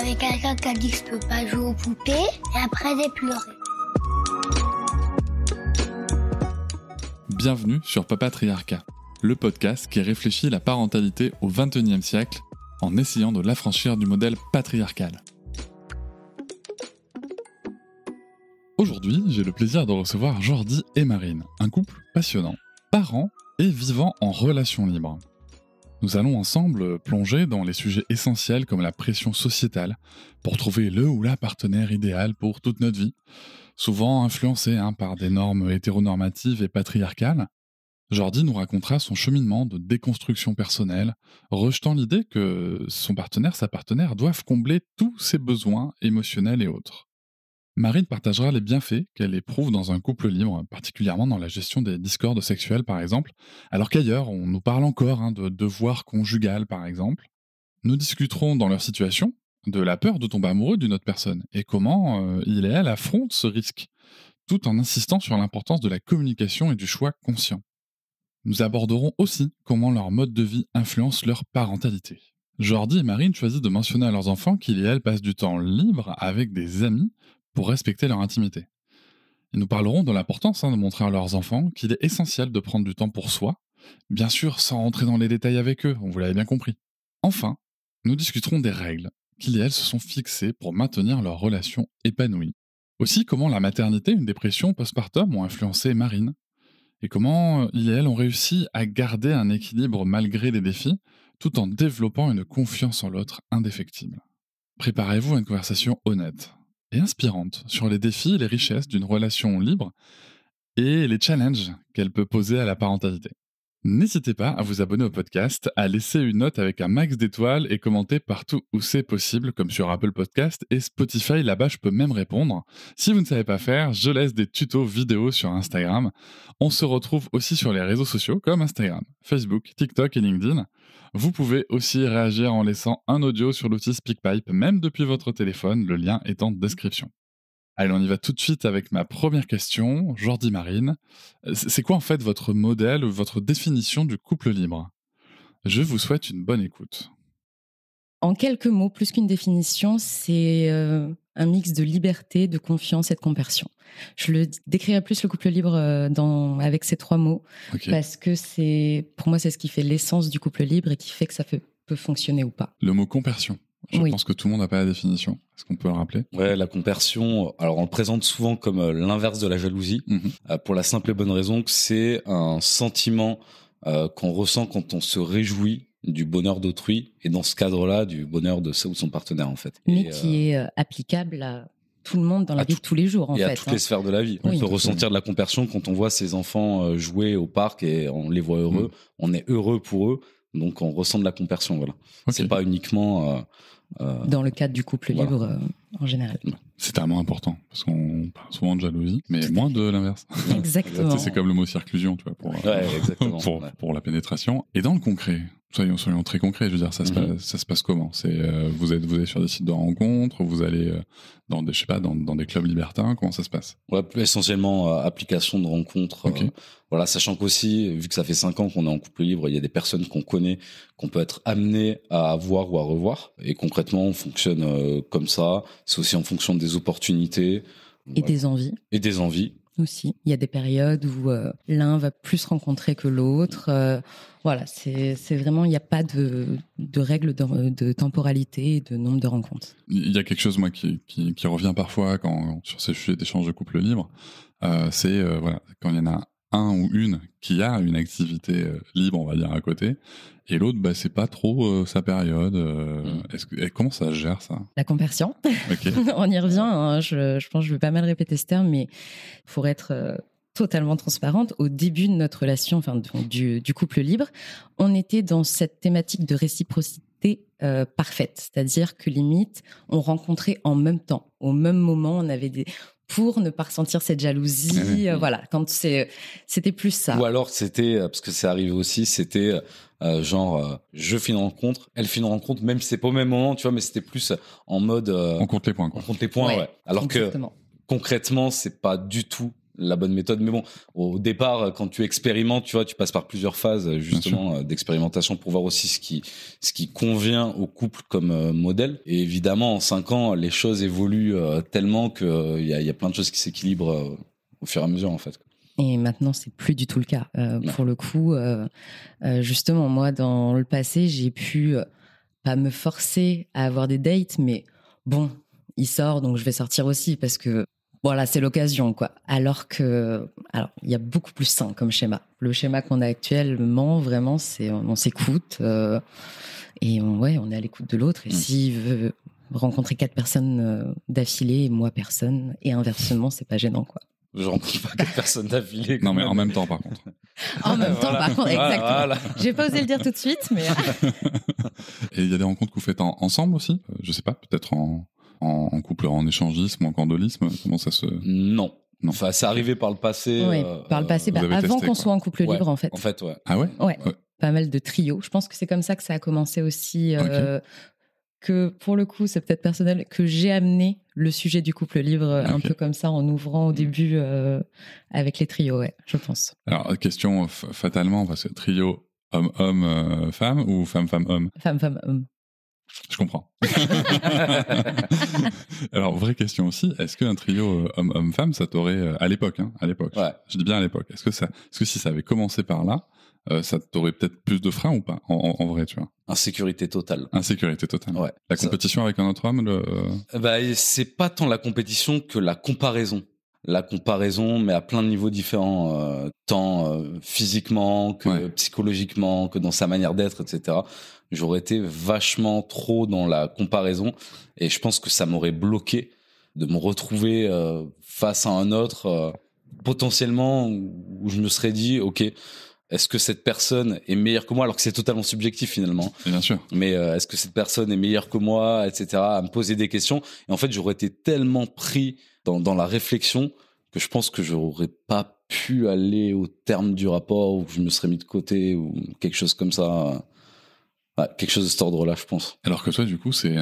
avait quelqu'un qui a dit que je peux pas jouer aux poupées et après j'ai pleuré. Bienvenue sur Papatriarcat, le podcast qui réfléchit la parentalité au XXIe siècle en essayant de l'affranchir du modèle patriarcal. Aujourd'hui, j'ai le plaisir de recevoir Jordi et Marine, un couple passionnant, parents et vivant en relation libre. Nous allons ensemble plonger dans les sujets essentiels comme la pression sociétale pour trouver le ou la partenaire idéal pour toute notre vie, souvent influencé par des normes hétéronormatives et patriarcales. Jordi nous racontera son cheminement de déconstruction personnelle, rejetant l'idée que son partenaire, sa partenaire, doivent combler tous ses besoins émotionnels et autres. Marine partagera les bienfaits qu'elle éprouve dans un couple libre, particulièrement dans la gestion des discordes sexuels par exemple, alors qu'ailleurs on nous parle encore de devoir conjugal par exemple. Nous discuterons dans leur situation de la peur de tomber amoureux d'une autre personne et comment il et elle affrontent ce risque, tout en insistant sur l'importance de la communication et du choix conscient. Nous aborderons aussi comment leur mode de vie influence leur parentalité. Jordi et Marine choisissent de mentionner à leurs enfants qu'ils et elles passent du temps libre avec des amis pour respecter leur intimité. Et nous parlerons de l'importance de montrer à leurs enfants qu'il est essentiel de prendre du temps pour soi, bien sûr sans rentrer dans les détails avec eux, vous l'avez bien compris. Enfin, nous discuterons des règles qu'ils et elles se sont fixées pour maintenir leur relation épanouie. Aussi comment la maternité et une dépression postpartum ont influencé Marine, et comment ils et elles ont réussi à garder un équilibre malgré les défis, tout en développant une confiance en l'autre indéfectible. Préparez-vous à une conversation honnête et inspirante sur les défis et les richesses d'une relation libre et les challenges qu'elle peut poser à la parentalité. N'hésitez pas à vous abonner au podcast, à laisser une note avec un max d'étoiles et commenter partout où c'est possible, comme sur Apple Podcast et Spotify, là-bas je peux même répondre. Si vous ne savez pas faire, je laisse des tutos vidéo sur Instagram. On se retrouve aussi sur les réseaux sociaux comme Instagram, Facebook, TikTok et LinkedIn. Vous pouvez aussi réagir en laissant un audio sur l'outil SpeakPipe, même depuis votre téléphone, le lien est en description. Allez, on y va tout de suite avec ma première question. Jordi Marine, c'est quoi en fait votre modèle ou votre définition du couple libre ? Je vous souhaite une bonne écoute. En quelques mots, plus qu'une définition, c'est un mix de liberté, de confiance et de compersion. Je le décrirais plus le couple libre avec ces trois mots, parce que pour moi, c'est ce qui fait l'essence du couple libre et qui fait que ça peut fonctionner ou pas. Le mot compersion. Je pense que tout le monde n'a pas la définition. Est-ce qu'on peut le rappeler ? Ouais, la compersion, alors on le présente souvent comme l'inverse de la jalousie, pour la simple et bonne raison que c'est un sentiment qu'on ressent quand on se réjouit du bonheur d'autrui, et dans ce cadre-là, du bonheur de sa ou de son partenaire, en fait. Mais qui est applicable à tout le monde dans la vie de tous les jours, en fait. Et à toutes les sphères de la vie. On peut ressentir de la compersion quand on voit ses enfants jouer au parc et on les voit heureux. On est heureux pour eux, donc on ressent de la compersion, voilà. C'est pas uniquement... dans le cadre du couple libre en général. C'est tellement important parce qu'on parle souvent de jalousie, mais moins de l'inverse. Exactement. C'est comme le mot circlusion, tu vois, pour la pénétration. Et dans le concret, soyons très concrets. Je veux dire, ça se passe comment ? Vous êtes sur des sites de rencontres, vous allez dans des clubs libertins. Comment ça se passe ? Ouais, plus essentiellement application de rencontres. Voilà, sachant qu'aussi, vu que ça fait 5 ans qu'on est en couple libre, il y a des personnes qu'on connaît, qu'on peut être amené à voir ou à revoir. Et concrètement, on fonctionne comme ça. C'est aussi en fonction des opportunités. Et des envies. Et des envies. Aussi. Il y a des périodes où l'un va plus rencontrer que l'autre. Voilà, c'est vraiment, il n'y a pas de règle de temporalité et de nombre de rencontres. Il y a quelque chose, moi, qui revient parfois sur ces sujets d'échange de couple libre. C'est quand il y en a un ou une qui a une activité libre, on va dire, à côté, et l'autre, c'est pas trop sa période. Comment ça se gère, ça ? La compersion. On y revient. Je pense que je vais pas mal répéter ce terme, mais pour être totalement transparente, au début de notre relation, du couple libre, on était dans cette thématique de réciprocité parfaite. C'est-à-dire que limite, on rencontrait en même temps. Au même moment, on avait pour ne pas ressentir cette jalousie, voilà, c'était plus ça. Ou alors c'était, parce que c'est arrivé aussi, c'était je fais une rencontre, elle fait une rencontre, même si c'est pas au même moment, tu vois, mais c'était plus en mode... on compte les points, quoi. On compte les points, ouais. Alors exactement. Que concrètement, c'est pas du tout la bonne méthode. Mais bon, au départ, quand tu expérimentes, tu vois, tu passes par plusieurs phases justement d'expérimentation pour voir aussi ce qui convient au couple comme modèle. Et évidemment, en 5 ans, les choses évoluent tellement que il y a plein de choses qui s'équilibrent au fur et à mesure en fait. Et maintenant, c'est plus du tout le cas. Pour le coup, justement, moi, dans le passé, j'ai pu pas me forcer à avoir des dates, mais bon, il sort, donc je vais sortir aussi parce que voilà, c'est l'occasion, quoi. Alors, il y a beaucoup plus sain comme schéma. Le schéma qu'on a actuellement, vraiment, c'est on s'écoute et on est à l'écoute de l'autre. Et s'il veut rencontrer 4 personnes d'affilée et moi personne, et inversement, c'est pas gênant, quoi. Je rencontre pas 4 personnes d'affilée. Non, mais en même temps, par contre. En même temps, par contre, exactement. Voilà. J'ai pas osé le dire tout de suite, mais... Et il y a des rencontres que vous faites ensemble aussi? Je sais pas, peut-être en couple, en échangisme ou en cordolisme? Comment ça se... Non. Enfin, c'est arrivé par le passé. Oui, par le passé, avant qu'on soit en couple libre, en fait. En fait, ouais. Ah ouais? Ouais. Pas mal de trios. Je pense que c'est comme ça que ça a commencé aussi... que pour le coup, c'est peut-être personnel, que j'ai amené le sujet du couple libre un peu comme ça en ouvrant au début avec les trios, ouais, je pense. Alors, question fatalement, parce que trio homme-homme, femme ou femme-femme-homme? Femme-femme-homme. Je comprends. Alors, vraie question aussi, est-ce qu'un trio homme-homme-femme, ça t'aurait, à l'époque, ouais. Je dis bien à l'époque, est-ce que si ça avait commencé par là, ça t'aurait peut-être plus de freins ou pas, en vrai, tu vois? Insécurité totale. Insécurité totale. Ouais. La compétition avec un autre homme, c'est pas tant la compétition que la comparaison. La comparaison, mais à plein de niveaux différents, tant physiquement que psychologiquement, que dans sa manière d'être, etc. J'aurais été vachement trop dans la comparaison et je pense que ça m'aurait bloqué de me retrouver face à un autre potentiellement où je me serais dit, ok, est-ce que cette personne est meilleure que moi, alors que c'est totalement subjectif finalement. Bien sûr. Mais est-ce que cette personne est meilleure que moi, etc. À me poser des questions. Et en fait, j'aurais été tellement pris dans la réflexion que je pense que j'aurais pas pu aller au terme du rapport ou que je me serais mis de côté ou quelque chose comme ça. Ouais, quelque chose de cet ordre-là, je pense. Alors que toi, du coup, c'est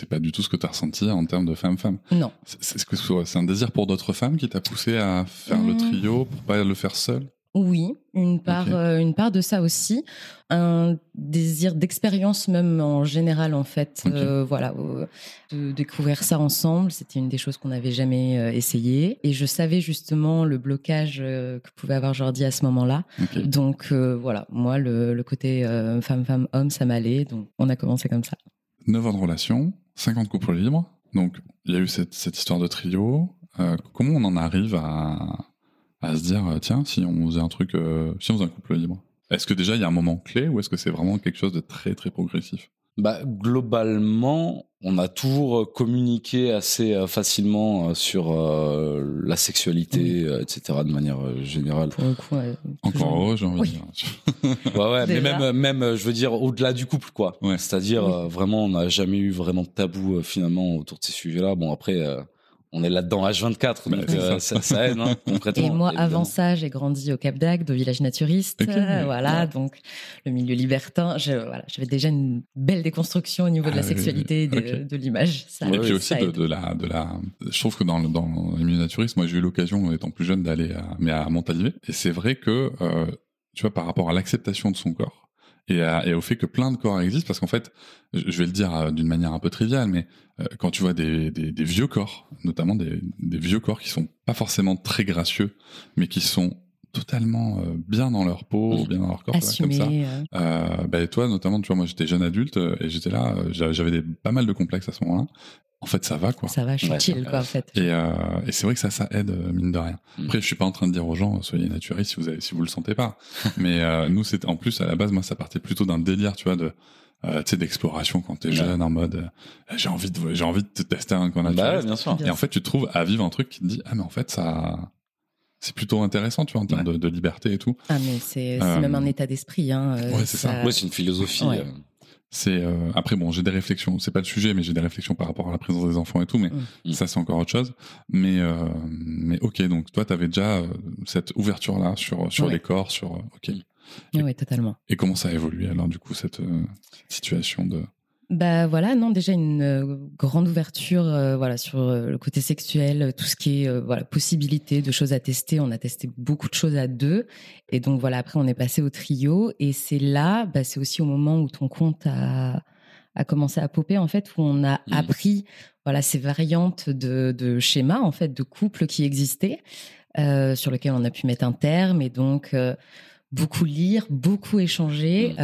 pas du tout ce que tu as ressenti en termes de femme-femme. Non. C'est un désir pour d'autres femmes qui t'a poussé à faire le trio pour pas le faire seul? Oui, une part de ça aussi. Un désir d'expérience même en général, en fait. De découvrir ça ensemble, c'était une des choses qu'on n'avait jamais essayé. Et je savais justement le blocage que pouvait avoir Jordi à ce moment-là. Donc moi, le côté femme-femme-homme, ça m'allait. Donc on a commencé comme ça. 9 ans de relation, 50 couples libres. Donc il y a eu cette histoire de trio. Comment on en arrive à se dire, tiens, si on faisait un truc, si on faisait un couple libre? Est-ce que déjà il y a un moment clé ou est-ce que c'est vraiment quelque chose de très très progressif? Globalement, on a toujours communiqué assez facilement sur la sexualité, etc. de manière générale. Pour le coup, encore heureux, j'ai envie de dire. Ouais, mais même, je veux dire, au-delà du couple, quoi. Ouais. C'est-à-dire, vraiment, on n'a jamais eu vraiment de tabou finalement autour de ces sujets-là. Bon, après. On est là-dedans H24, donc ça aide, hein, concrètement. Et moi, évidemment. Avant ça, j'ai grandi au Cap d'Agde, au village naturiste. Donc le milieu libertin. J'avais déjà une belle déconstruction au niveau de la sexualité et de l'image. Ça, et puis aussi je trouve que dans le milieu naturiste, moi j'ai eu l'occasion, étant plus jeune, d'aller à Montalivet. Et c'est vrai que, tu vois, par rapport à l'acceptation de son corps, et au fait que plein de corps existent, parce qu'en fait, je vais le dire d'une manière un peu triviale, mais quand tu vois des vieux corps, notamment des vieux corps qui sont pas forcément très gracieux, mais qui sont totalement bien dans leur peau, bien dans leur corps, assumés, comme ça. Et toi, notamment, tu vois, moi j'étais jeune adulte et j'étais là, j'avais pas mal de complexes à ce moment-là. En fait, ça va, quoi. Ça va, je suis chill, quoi, en fait. Et c'est vrai que ça aide, mine de rien. Après, je suis pas en train de dire aux gens, soyez naturistes si vous le sentez pas. Mais nous, c'était, en plus, à la base, moi, ça partait plutôt d'un délire, tu vois, d'exploration quand t'es jeune, en mode, j'ai envie de te tester un corps naturiste. Bien sûr. Et en fait, tu te trouves à vivre un truc qui te dit, mais en fait, c'est plutôt intéressant, tu vois, en termes de liberté et tout. Ah, mais c'est même un état d'esprit, hein. C'est ça. Ouais, c'est une philosophie. Après, bon, j'ai des réflexions, c'est pas le sujet, mais j'ai des réflections par rapport à la présence des enfants et tout, mais ça, c'est encore autre chose. Mais ok, donc toi, t'avais déjà cette ouverture-là sur les corps, Oui, totalement. Et comment ça a évolué, alors, du coup, cette situation de... Voilà, non, déjà une grande ouverture sur le côté sexuel, tout ce qui est possibilité de choses à tester. On a testé beaucoup de choses à 2 et donc voilà, après on est passé au trio et c'est là, c'est aussi au moment où ton compte a commencé à popper en fait, où on a appris ces variantes de schémas en fait, de couples qui existaient, sur lesquels on a pu mettre un terme et donc beaucoup lire, beaucoup échanger,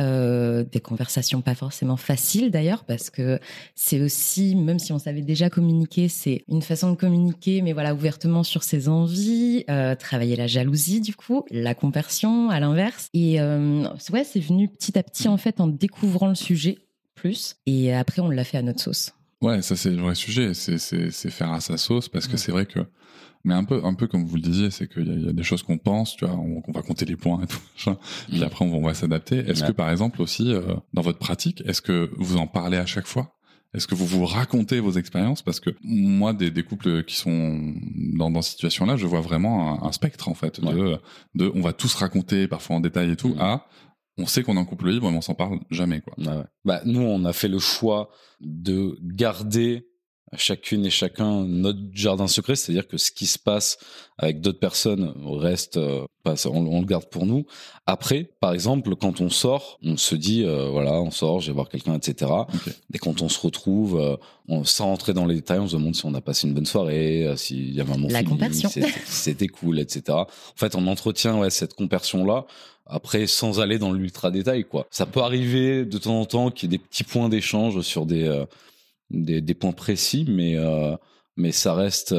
des conversations pas forcément faciles d'ailleurs, parce que c'est aussi, même si on savait déjà communiquer, c'est une façon de communiquer, mais ouvertement sur ses envies, travailler la jalousie du coup, la compersion à l'inverse. Et c'est venu petit à petit en fait en découvrant le sujet plus, et après on l'a fait à notre sauce. Ouais, ça c'est le vrai sujet, c'est faire à sa sauce, parce que c'est vrai que, mais un peu comme vous le disiez, c'est qu'il y a des choses qu'on pense, tu vois, on va compter les points et tout, puis après on va s'adapter. Est-ce que par exemple aussi, dans votre pratique, est-ce que vous en parlez à chaque fois ? Est-ce que vous racontez vos expériences ? Parce que moi, des couples qui sont dans cette situation-là, je vois vraiment un spectre en fait, de on va tous raconter parfois en détail et tout, on sait qu'on est en couple libre, mais on s'en parle jamais, quoi. Nous, on a fait le choix de garder chacune et chacun notre jardin secret, c'est-à-dire que ce qui se passe avec d'autres personnes reste, on le garde pour nous. Après, par exemple, quand on sort, on se dit, on sort, je vais voir quelqu'un, etc. Okay. Et quand on se retrouve, sans rentrer dans les détails, on se demande si on a passé une bonne soirée, s'il y avait un bon feeling, c'était cool, etc. En fait, on entretient cette compersion-là. Après, sans aller dans l'ultra détail, quoi. Ça peut arriver de temps en temps qu'il y ait des petits points d'échange sur des points précis, mais ça reste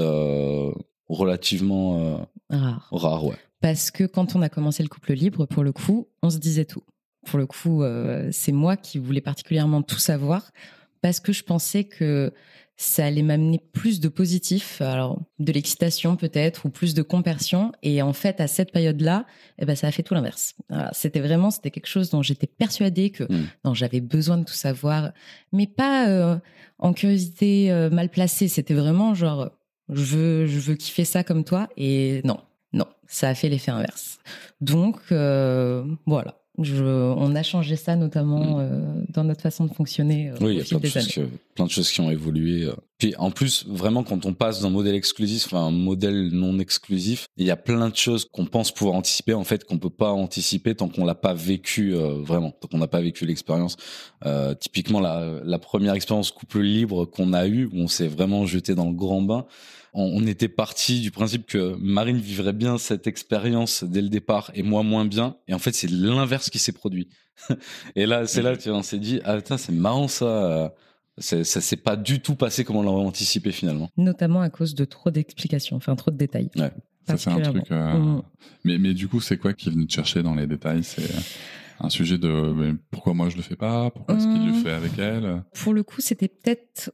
relativement rare, ouais. Parce que quand on a commencé le couple libre, pour le coup, on se disait tout. Pour le coup, c'est moi qui voulais particulièrement tout savoir, parce que je pensais que ça allait m'amener plus de positif, alors de l'excitation peut-être, ou plus de compersion. Et en fait, à cette période-là, ça a fait tout l'inverse. Alors, c'était quelque chose dont j'étais persuadée que j'avais besoin de tout savoir, mais pas en curiosité mal placée. C'était vraiment genre, je veux kiffer ça comme toi. Et non, ça a fait l'effet inverse. Donc, voilà. On a changé ça notamment dans notre façon de fonctionner au fil des années. Plein de choses qui ont évolué. Puis en plus, vraiment, quand on passe d'un modèle exclusif à un modèle non exclusif, il y a plein de choses qu'on pense pouvoir anticiper, en fait, qu'on peut pas anticiper tant qu'on l'a pas vécu vraiment, tant qu'on n'a pas vécu l'expérience. Typiquement, la première expérience couple libre qu'on a eue, où on s'est vraiment jeté dans le grand bain, on était parti du principe que Marine vivrait bien cette expérience dès le départ et moi moins bien. Et en fait, c'est l'inverse qui s'est produit. Et là, c'est là, tu vois, on s'est dit, ah putain, c'est marrant ça. Ça s'est pas du tout passé comme on l'aurait anticipé finalement. Notamment à cause de trop d'explications, trop de détails. Ouais, ça c'est un truc. Mais du coup, c'est quoi qui est venu te chercher dans les détails ? C'est un sujet de pourquoi moi je le fais pas ? Pourquoi est-ce qu'il le fait avec elle ? Pour le coup, c'était peut-être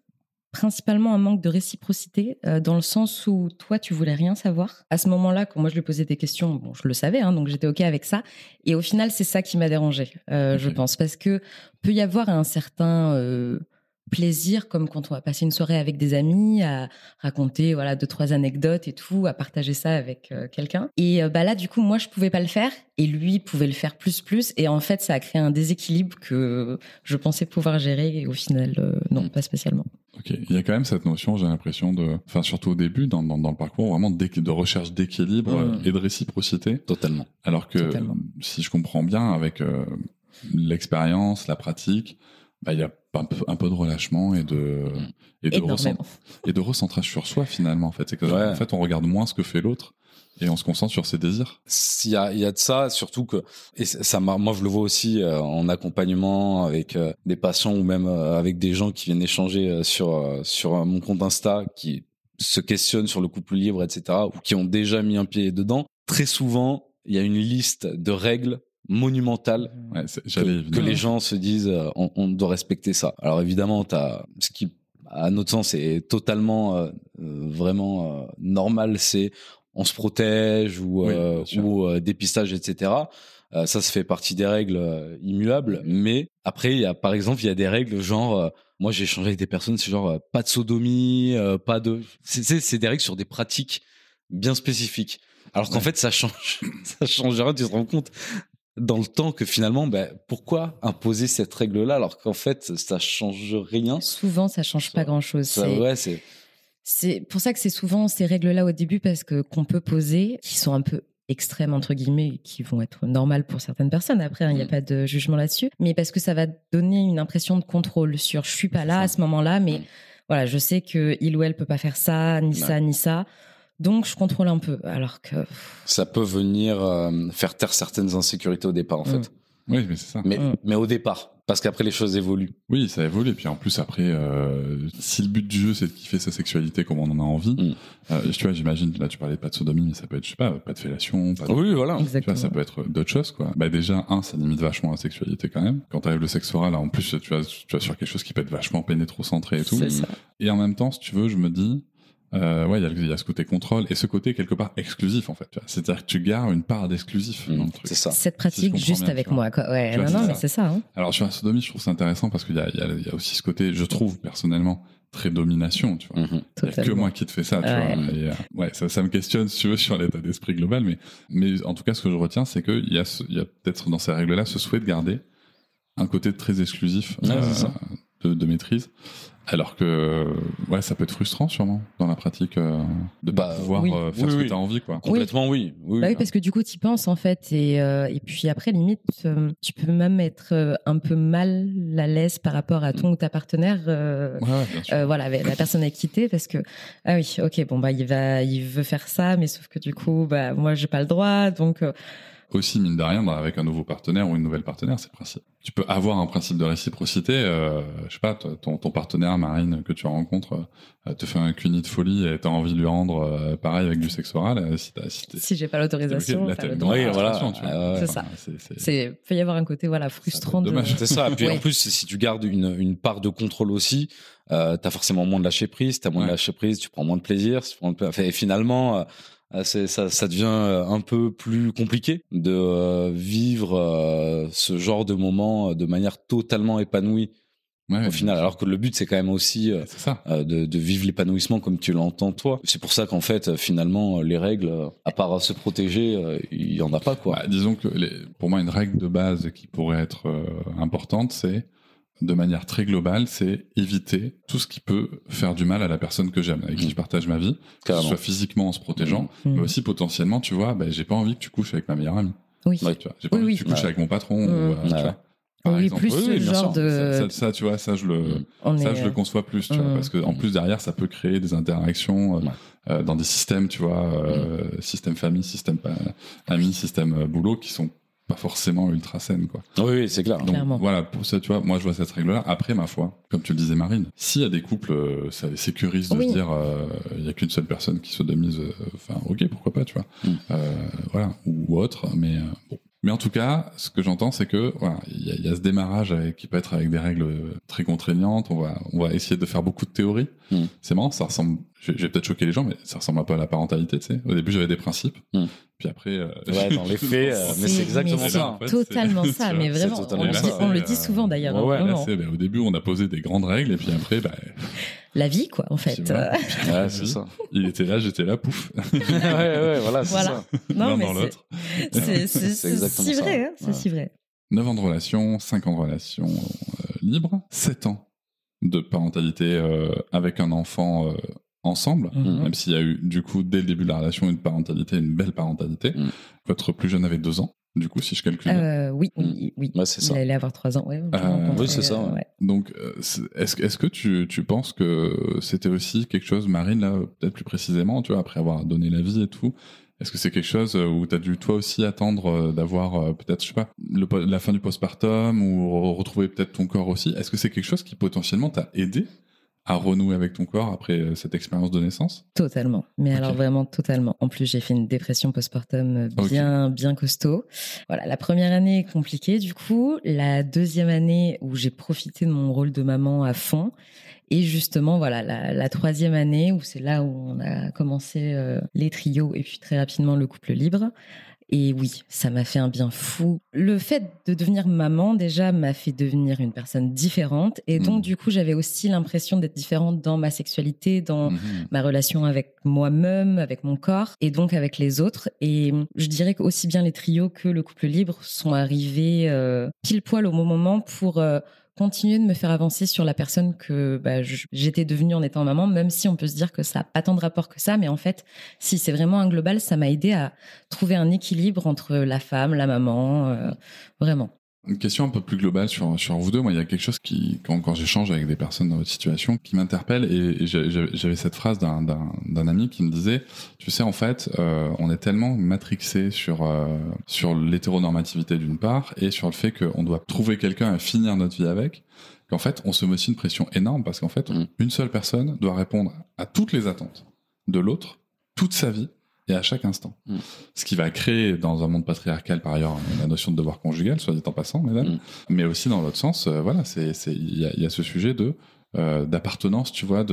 principalement un manque de réciprocité, dans le sens où toi tu voulais rien savoir à ce moment-là. Quand moi je lui posais des questions, je le savais, donc j'étais ok avec ça, et au final c'est ça qui m'a dérangée, je pense, parce que peut y avoir un certain plaisir, comme quand on va passer une soirée avec des amis, à raconter 2-3 anecdotes et tout, à partager ça avec quelqu'un. Et là, du coup, moi, je pouvais pas le faire et lui pouvait le faire plus. Et en fait, ça a créé un déséquilibre que je pensais pouvoir gérer et au final, non, pas spécialement. Ok, il y a quand même cette notion, j'ai l'impression, surtout au début, dans le parcours, vraiment de recherche d'équilibre et de réciprocité. Totalement. Alors que, si je comprends bien, avec l'expérience, la pratique, il y a un peu de relâchement et de recentrage sur soi finalement. En fait, c'est que en fait, on regarde moins ce que fait l'autre et on se concentre sur ses désirs. Il y a de ça, surtout que, et ça, moi je le vois aussi en accompagnement avec des patients ou même avec des gens qui viennent échanger sur mon compte Insta, qui se questionnent sur le couple libre, etc., ou qui ont déjà mis un pied dedans. Très souvent, il y a une liste de règles monumentale que les gens se disent on doit respecter ça. Alors évidemment, ce qui à notre sens est totalement vraiment normal, c'est on se protège ou dépistage, etc. Ça se fait partie des règles immuables, mais après il y a des règles genre moi j'ai échangé avec des personnes, c'est genre pas de sodomie, pas de c'est des règles sur des pratiques bien spécifiques. Alors qu'en fait ça change rien, tu te rends compte. dans le temps que finalement, pourquoi imposer cette règle-là alors qu'en fait, ça change rien. Souvent, ça change pas grand-chose. C'est pour ça que c'est souvent ces règles-là au début qu'on peut poser, qui sont un peu extrêmes entre guillemets, qui vont être normales pour certaines personnes. Après, il n'y a pas de jugement là-dessus, mais parce que ça va donner une impression de contrôle sur je suis pas là à ce moment-là, mais voilà, je sais que il ou elle peut pas faire ça, ni ça, ni ça. Donc, je contrôle un peu, alors que... Ça peut venir faire taire certaines insécurités au départ, en fait. Oui, mais c'est ça. Mais au départ, parce qu'après, les choses évoluent. Oui, ça évolue. Et puis en plus, après, si le but du jeu, c'est de kiffer sa sexualité comme on en a envie, tu vois, j'imagine, là, tu parlais pas de sodomie, mais ça peut être, je sais pas de fellation. Oui, voilà. Tu vois, ça peut être d'autres choses, quoi. Déjà, ça limite vachement la sexualité quand même. Quand t'arrives le sexe oral, là, en plus, tu vas sur quelque chose qui peut être vachement pénétrocentré et tout. C'est ça. Et en même temps, si tu veux, je me dis... il y a ce côté contrôle et ce côté quelque part exclusif en fait. C'est-à-dire que tu gardes une part d'exclusif dans le truc. C'est ça. Cette pratique si juste avec moi, quoi. Ouais, mais c'est ça. Hein. Alors sur la sodomie, je trouve ça intéressant parce qu'il y a aussi ce côté, je trouve personnellement, très domination, tu vois. Il y a que moi qui te fais ça, tu vois. Et, ça me questionne, si tu veux, sur l'état d'esprit global, mais en tout cas, ce que je retiens, c'est qu'il y a peut-être dans ces règles-là ce souhait de garder un côté très exclusif de maîtrise. Alors que ça peut être frustrant sûrement dans la pratique de pas pouvoir faire ce que tu as envie, quoi. Complètement oui. Oui, parce que du coup tu y penses en fait et puis après limite tu peux même être un peu mal à l'aise par rapport à ton ou ta partenaire avec la personne avec qui t'es, parce que il veut faire ça, mais sauf que du coup moi j'ai pas le droit, donc aussi, mine de rien, avec un nouveau partenaire ou une nouvelle partenaire, c'est le principe. Tu peux avoir un principe de réciprocité. Je sais pas, ton partenaire, Marine, que tu rencontres, te fait un cuni de folie et t'as envie de lui rendre pareil avec du sexe oral. Si j'ai pas l'autorisation, là, t'as le droit. C'est ça. Peut y avoir un côté frustrant. Dommage. C'est ça. Et puis en plus, si tu gardes une part de contrôle aussi, t'as forcément moins de lâcher prise. T'as moins de lâcher prise, tu prends moins de plaisir. Et finalement. Ça devient un peu plus compliqué de vivre ce genre de moment de manière totalement épanouie au final, alors que le but c'est quand même aussi de vivre l'épanouissement comme tu l'entends toi. C'est pour ça qu'en fait finalement les règles, à part se protéger, il y en a pas, quoi. Disons que pour moi une règle de base qui pourrait être importante, c'est de manière très globale, c'est éviter tout ce qui peut faire du mal à la personne que j'aime, avec qui je partage ma vie, que ce soit physiquement en se protégeant, mais aussi potentiellement, tu vois, j'ai pas envie que tu couches avec ma meilleure amie. Oui. Tu vois, j'ai pas envie que tu couches avec mon patron. Tu vois, par exemple. Plus ce genre de... Ça, tu vois, je le conçois plus, tu vois, parce que en plus derrière, ça peut créer des interactions dans des systèmes, tu vois, système famille, système ami, système boulot, qui sont pas forcément ultra saine, quoi. Oui, c'est clair. Donc voilà, pour ça, tu vois, moi je vois cette règle-là. Après, ma foi, comme tu le disais, Marine, s'il y a des couples, ça les sécurise de se dire, il y a qu'une seule personne qui sodomise, ok, pourquoi pas, tu vois. Ou autre, mais bon. Mais en tout cas, ce que j'entends, c'est que il y a ce démarrage qui peut être avec des règles très contraignantes. On va essayer de faire beaucoup de théories. C'est marrant, ça ressemble. Je vais peut-être choquer les gens, mais ça ressemble un peu à la parentalité, tu sais. Au début, j'avais des principes, puis après. Dans les faits, mais c'est exactement ça. En fait, totalement ça, mais vraiment. On le dit souvent d'ailleurs. Au début, on a posé des grandes règles, et puis après, la vie, quoi, en fait. C'est ça. Il était là, j'étais là, pouf. Voilà, c'est ça. Non, mais dans l'autre. C'est si vrai, hein, c'est si vrai. 9 ans de relation, 5 ans de relation libre, 7 ans de parentalité avec un enfant ensemble, même s'il y a eu, du coup, dès le début de la relation, une belle parentalité. Votre plus jeune avait 2 ans. Du coup, si je calcule. Oui. Ouais, c'est ça. Il allait avoir 3 ans, oui, c'est ça. Ouais. Donc, est-ce que tu penses que c'était aussi quelque chose, Marine, là, peut-être plus précisément, tu vois, après avoir donné la vie et tout, est-ce que c'est quelque chose où tu as dû toi aussi attendre d'avoir peut-être, je sais pas, la fin du postpartum ou retrouver peut-être ton corps aussi? Est-ce que c'est quelque chose qui potentiellement t'a aidé à renouer avec ton corps après cette expérience de naissance? Totalement. Mais alors vraiment totalement. En plus, j'ai fait une dépression postpartum bien costaud. Voilà, la première année est compliquée du coup. La deuxième année où j'ai profité de mon rôle de maman à fond. Et justement, voilà, la troisième année où c'est là où on a commencé les trios et puis très rapidement le couple libre. Et oui, ça m'a fait un bien fou. Le fait de devenir maman, déjà, m'a fait devenir une personne différente. Et donc, du coup, j'avais aussi l'impression d'être différente dans ma sexualité, dans ma relation avec moi-même, avec mon corps, et donc avec les autres. Et je dirais qu'aussi bien les trios que le couple libre sont arrivés pile poil au bon moment pour continuer de me faire avancer sur la personne que j'étais devenue en étant maman, même si on peut se dire que ça n'a pas tant de rapport que ça. Mais en fait, si c'est vraiment un global, ça m'a aidé à trouver un équilibre entre la femme, la maman, vraiment. Une question un peu plus globale sur vous deux. Moi, il y a quelque chose qui, quand j'échange avec des personnes dans votre situation, qui m'interpelle. Et j'avais cette phrase d'un ami qui me disait, tu sais, en fait, on est tellement matrixé sur l'hétéronormativité d'une part, et sur le fait qu'on doit trouver quelqu'un à finir notre vie avec, qu'en fait, on se met aussi une pression énorme, parce qu'en fait, une seule personne doit répondre à toutes les attentes de l'autre, toute sa vie, et à chaque instant. Ce qui va créer, dans un monde patriarcal, par ailleurs, la notion de devoir conjugal, soit dit en passant, mesdames, mais aussi dans l'autre sens, voilà, il y a ce sujet d'appartenance, tu vois,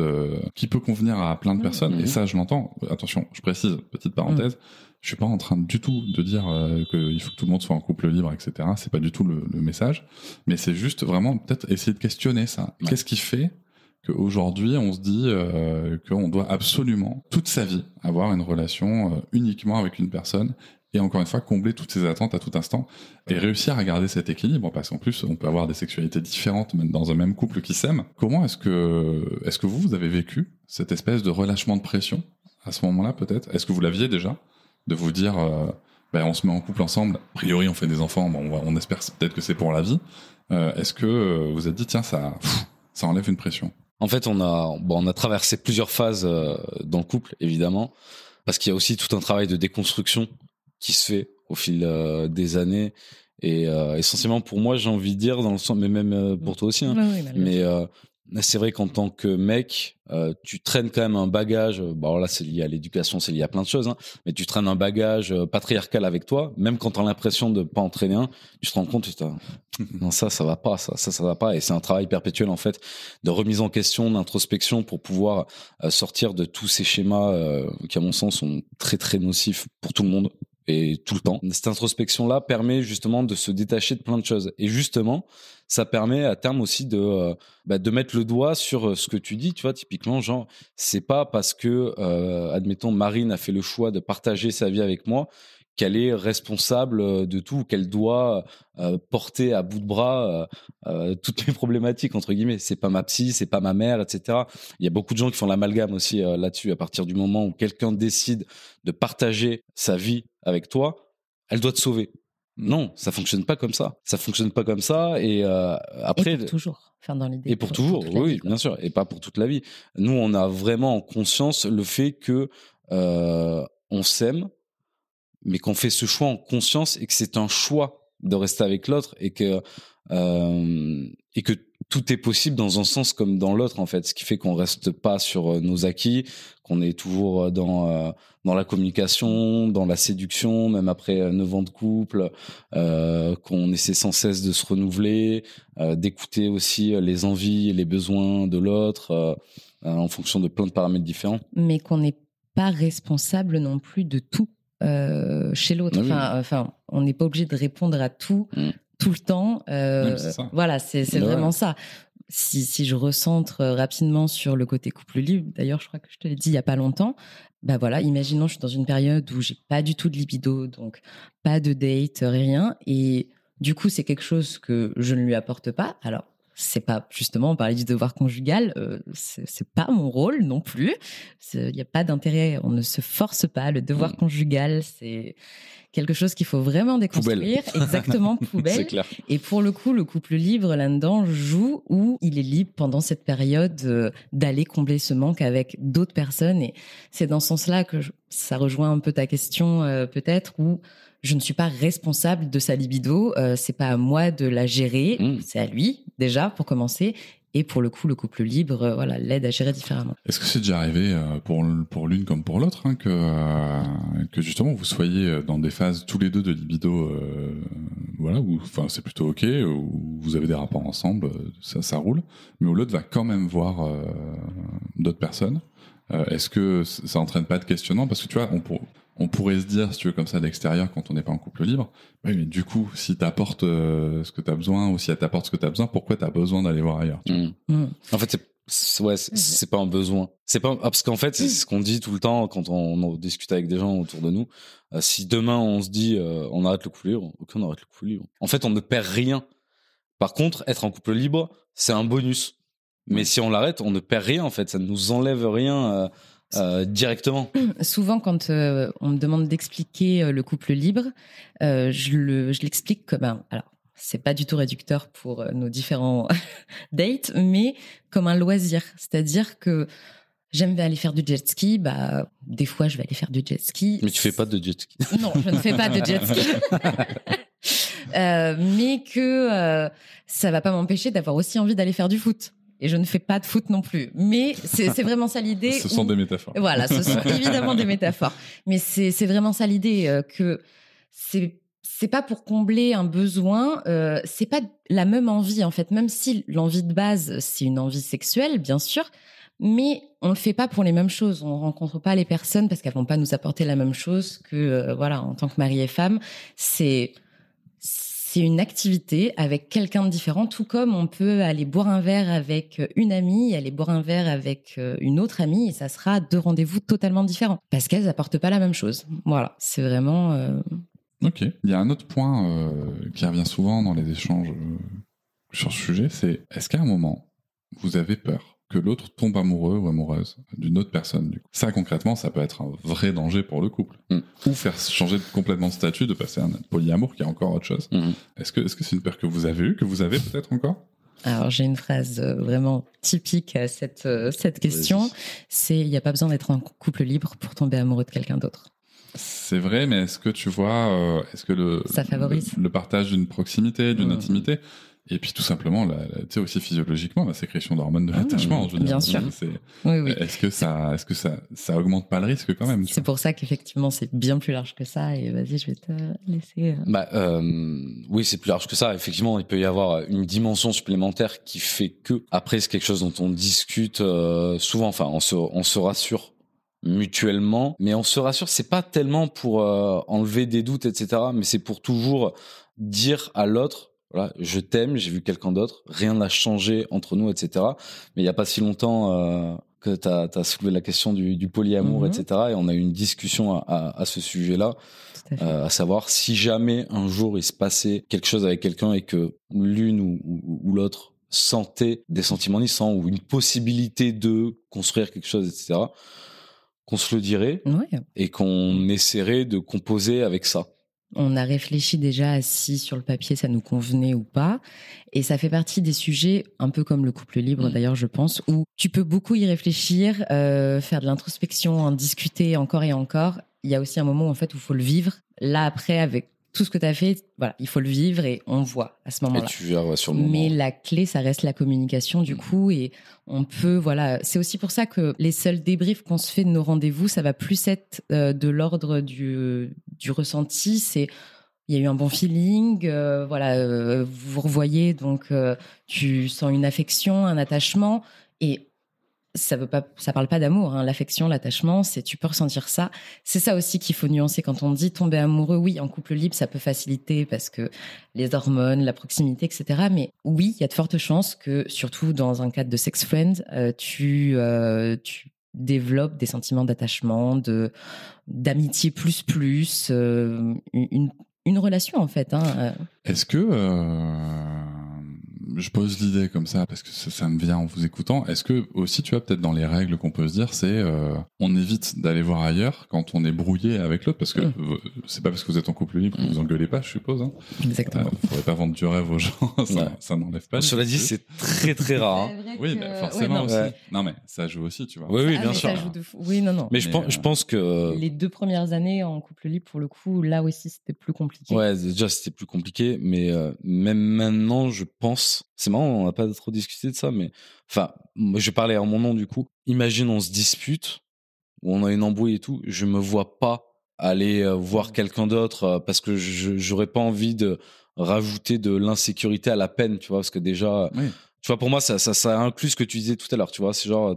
qui peut convenir à plein de personnes, et ça, je l'entends. Attention, je précise, petite parenthèse, je suis pas en train du tout de dire qu'il faut que tout le monde soit en couple libre, etc. C'est pas du tout le message, mais c'est juste vraiment peut-être essayer de questionner ça. Ouais. Qu'est-ce qui fait qu'aujourd'hui, on se dit qu'on doit absolument, toute sa vie, avoir une relation uniquement avec une personne, et encore une fois, combler toutes ses attentes à tout instant, et réussir à garder cet équilibre, parce qu'en plus, on peut avoir des sexualités différentes, même dans un même couple qui s'aime. Comment est-ce que vous avez vécu cette espèce de relâchement de pression, à ce moment-là, peut-être? Est-ce que vous l'aviez déjà, de vous dire, on se met en couple ensemble, a priori, on fait des enfants, on espère peut-être que c'est pour la vie. Est-ce que vous êtes dit, tiens, ça enlève une pression? En fait, on a traversé plusieurs phases dans le couple, évidemment, parce qu'il y a aussi tout un travail de déconstruction qui se fait au fil des années, et essentiellement pour moi, j'ai envie de dire, dans le sens, mais même pour toi aussi, hein, mais c'est vrai qu'en tant que mec, tu traînes quand même un bagage. Bon, là, c'est lié à l'éducation, c'est lié à plein de choses, hein, mais tu traînes un bagage patriarcal avec toi. Même quand t'as l'impression de pas entraîner un, tu te rends compte, non, ça va pas, ça va pas. Et c'est un travail perpétuel, en fait, de remise en question, d'introspection pour pouvoir sortir de tous ces schémas qui, à mon sens, sont très, très nocifs pour tout le monde. Et tout le temps. Cette introspection-là permet justement de se détacher de plein de choses. Et justement, ça permet à terme aussi de mettre le doigt sur ce que tu dis, tu vois, typiquement, genre, c'est pas parce que, admettons, Marine a fait le choix de partager sa vie avec moi qu'elle est responsable de tout, qu'elle doit porter à bout de bras toutes mes problématiques, entre guillemets. C'est pas ma psy, c'est pas ma mère, etc. Il y a beaucoup de gens qui font l'amalgame aussi là-dessus. À partir du moment où quelqu'un décide de partager sa vie avec toi, elle doit te sauver. Non, ça fonctionne pas comme ça. Ça fonctionne pas comme ça. Et après, et pour toujours. Enfin, dans l'idée. Et pour toujours, oui, bien sûr. Et pas pour toute la vie. Nous, on a vraiment en conscience le fait que on s'aime, mais qu'on fait ce choix en conscience et que c'est un choix de rester avec l'autre, et que tout est possible dans un sens comme dans l'autre, en fait. Ce qui fait qu'on reste pas sur nos acquis, qu'on est toujours dans la communication, dans la séduction, même après 9 ans de couple, qu'on essaie sans cesse de se renouveler, d'écouter aussi les envies et les besoins de l'autre, en fonction de plein de paramètres différents. Mais qu'on n'est pas responsable non plus de tout chez l'autre. Enfin, on n'est pas obligé de répondre à tout tout le temps. Voilà, c'est vraiment ça. Si je recentre rapidement sur le côté couple libre, d'ailleurs, je crois que je te l'ai dit il y a pas longtemps. Bah voilà, imaginons, je suis dans une période où j'ai pas du tout de libido, donc pas de date, rien, et du coup, c'est quelque chose que je ne lui apporte pas. Alors, c'est pas, justement, on parlait du devoir conjugal, c'est pas mon rôle non plus. Il n'y a pas d'intérêt, on ne se force pas. Le devoir conjugal, c'est quelque chose qu'il faut vraiment déconstruire. Poubelle. Exactement, poubelle. C'est clair. Et pour le coup, le couple libre, là-dedans, joue où il est libre pendant cette période d'aller combler ce manque avec d'autres personnes. Et c'est dans ce sens-là que ça rejoint un peu ta question, peut-être, où je ne suis pas responsable de sa libido, c'est pas à moi de la gérer, c'est à lui, déjà, pour commencer. Et pour le coup, le couple libre, voilà, l'aide à gérer différemment. Est-ce que c'est déjà arrivé pour l'une comme pour l'autre, hein, que justement vous soyez dans des phases tous les deux de libido, voilà, où enfin c'est plutôt ok, où vous avez des rapports ensemble, ça roule, mais où l'autre va quand même voir d'autres personnes. Est-ce que ça entraîne pas de questionnement, parce que tu vois, On pourrait se dire, si tu veux, comme ça d'extérieur, quand on n'est pas en couple libre, oui, mais du coup, si t'apportes ce que t'as besoin, ou si elle t'apporte ce que t'as besoin, pourquoi t'as besoin d'aller voir ailleurs, tu vois. En fait, c'est pas un besoin. C'est pas parce qu'en fait, c'est ce qu'on dit tout le temps quand on discute avec des gens autour de nous. Si demain on se dit on arrête le couple libre, ok, on arrête le couple libre. En fait, on ne perd rien. Par contre, être en couple libre, c'est un bonus. Mais si on l'arrête, on ne perd rien en fait. Ça ne nous enlève rien directement. Souvent, quand on me demande d'expliquer le couple libre, je l'explique comme alors, c'est pas du tout réducteur pour nos différents dates, mais comme un loisir. C'est-à-dire que j'aime aller faire du jet ski, des fois je vais aller faire du jet ski. Mais tu fais pas de jet ski. Non, je ne fais pas de jet ski. Mais que ça va pas m'empêcher d'avoir aussi envie d'aller faire du foot. Et je ne fais pas de foot non plus. Mais c'est vraiment ça l'idée. Ce sont des métaphores. Voilà, ce sont évidemment des métaphores. Mais c'est vraiment ça l'idée, que c'est pas pour combler un besoin, c'est pas la même envie en fait, même si l'envie de base c'est une envie sexuelle bien sûr, mais on le fait pas pour les mêmes choses, on rencontre pas les personnes parce qu'elles vont pas nous apporter la même chose que voilà, en tant que mari et femme, c'est une activité avec quelqu'un de différent, tout comme on peut aller boire un verre avec une amie, aller boire un verre avec une autre amie, et ça sera 2 rendez-vous totalement différents parce qu'elles apportent pas la même chose. Voilà, c'est vraiment Ok. Il y a un autre point qui revient souvent dans les échanges sur ce sujet, c'est est-ce qu'à un moment, vous avez peur que l'autre tombe amoureux ou amoureuse d'une autre personne, du coup. Ça, concrètement, ça peut être un vrai danger pour le couple. Ou faire changer complètement de statut, de passer à un polyamour qui est encore autre chose. Est-ce que c'est une peur que vous avez eue, que vous avez peut-être encore ? Alors, j'ai une phrase vraiment typique à cette question, c'est « il n'y a pas besoin d'être en couple libre pour tomber amoureux de quelqu'un d'autre ». C'est vrai, mais est-ce que tu vois, est-ce que ça favorise le partage d'une proximité, d'une intimité, et puis tout simplement, tu sais, aussi physiologiquement, la sécrétion d'hormones de l'attachement, je veux dire. Bien sûr. Oui. Est-ce que ça augmente pas le risque quand même? C'est pour ça qu'effectivement, c'est bien plus large que ça. Et vas-y, je vais te laisser. Oui, c'est plus large que ça. Effectivement, il peut y avoir une dimension supplémentaire qui fait que, après, c'est quelque chose dont on discute souvent. Enfin, on se rassure mutuellement, mais on se rassure, c'est pas tellement pour enlever des doutes, etc., mais c'est pour toujours dire à l'autre, voilà, je t'aime, j'ai vu quelqu'un d'autre, rien n'a changé entre nous, etc. Mais il y a pas si longtemps que t'as soulevé la question du polyamour, etc., et on a eu une discussion à ce sujet-là, à savoir si jamais un jour il se passait quelque chose avec quelqu'un et que l'une ou l'autre sentait des sentiments naissants ou une possibilité de construire quelque chose, etc., qu'on se le dirait et qu'on essaierait de composer avec ça. On a réfléchi déjà à si sur le papier ça nous convenait ou pas, et ça fait partie des sujets un peu comme le couple libre d'ailleurs, je pense, où tu peux beaucoup y réfléchir, faire de l'introspection, en discuter encore et encore. Il y a aussi un moment en fait où il faut le vivre. Là après, avec tout ce que tu as fait, voilà, il faut le vivre et on voit à ce moment-là. Et tu verras sur le moment. Mais la clé, ça reste la communication du coup, et on peut, voilà, c'est aussi pour ça que les seuls débriefs qu'on se fait de nos rendez-vous, ça va plus être de l'ordre du ressenti, c'est il y a eu un bon feeling, voilà, vous vous revoyez, donc tu sens une affection, un attachement, et ça parle pas d'amour, hein. L'affection, l'attachement, tu peux ressentir ça. C'est ça aussi qu'il faut nuancer quand on dit tomber amoureux. Oui, en couple libre, ça peut faciliter parce que les hormones, la proximité, etc. Mais oui, il y a de fortes chances que, surtout dans un cadre de sex friend, tu développes des sentiments d'attachement, d'amitié plus, une relation en fait. Hein. Est-ce que je pose l'idée comme ça parce que ça me vient en vous écoutant. Est-ce que aussi, tu vois, peut-être dans les règles qu'on peut se dire, c'est on évite d'aller voir ailleurs quand on est brouillé avec l'autre, parce que c'est pas parce que vous êtes en couple libre que vous engueulez pas, je suppose. Hein. Exactement. Faudrait pas vendre du rêve aux gens, ça n'enlève pas. Cela dit, c'est très très rare. Hein. Oui, mais forcément aussi. Non, mais ça joue aussi, tu vois. Oui, bien sûr. Ça joue de fou. Oui, non. Mais je pense que les 2 premières années en couple libre, pour le coup, là aussi, c'était plus compliqué. Ouais, déjà c'était plus compliqué, mais même maintenant, je pense. C'est marrant, on n'a pas trop discuté de ça, mais enfin, moi, je parlais en mon nom du coup. Imagine, on se dispute, ou on a une embrouille et tout. Je me vois pas aller voir quelqu'un d'autre parce que j'aurais pas envie de rajouter de l'insécurité à la peine, tu vois, parce que déjà, tu vois, pour moi, ça inclut ce que tu disais tout à l'heure, tu vois, c'est genre,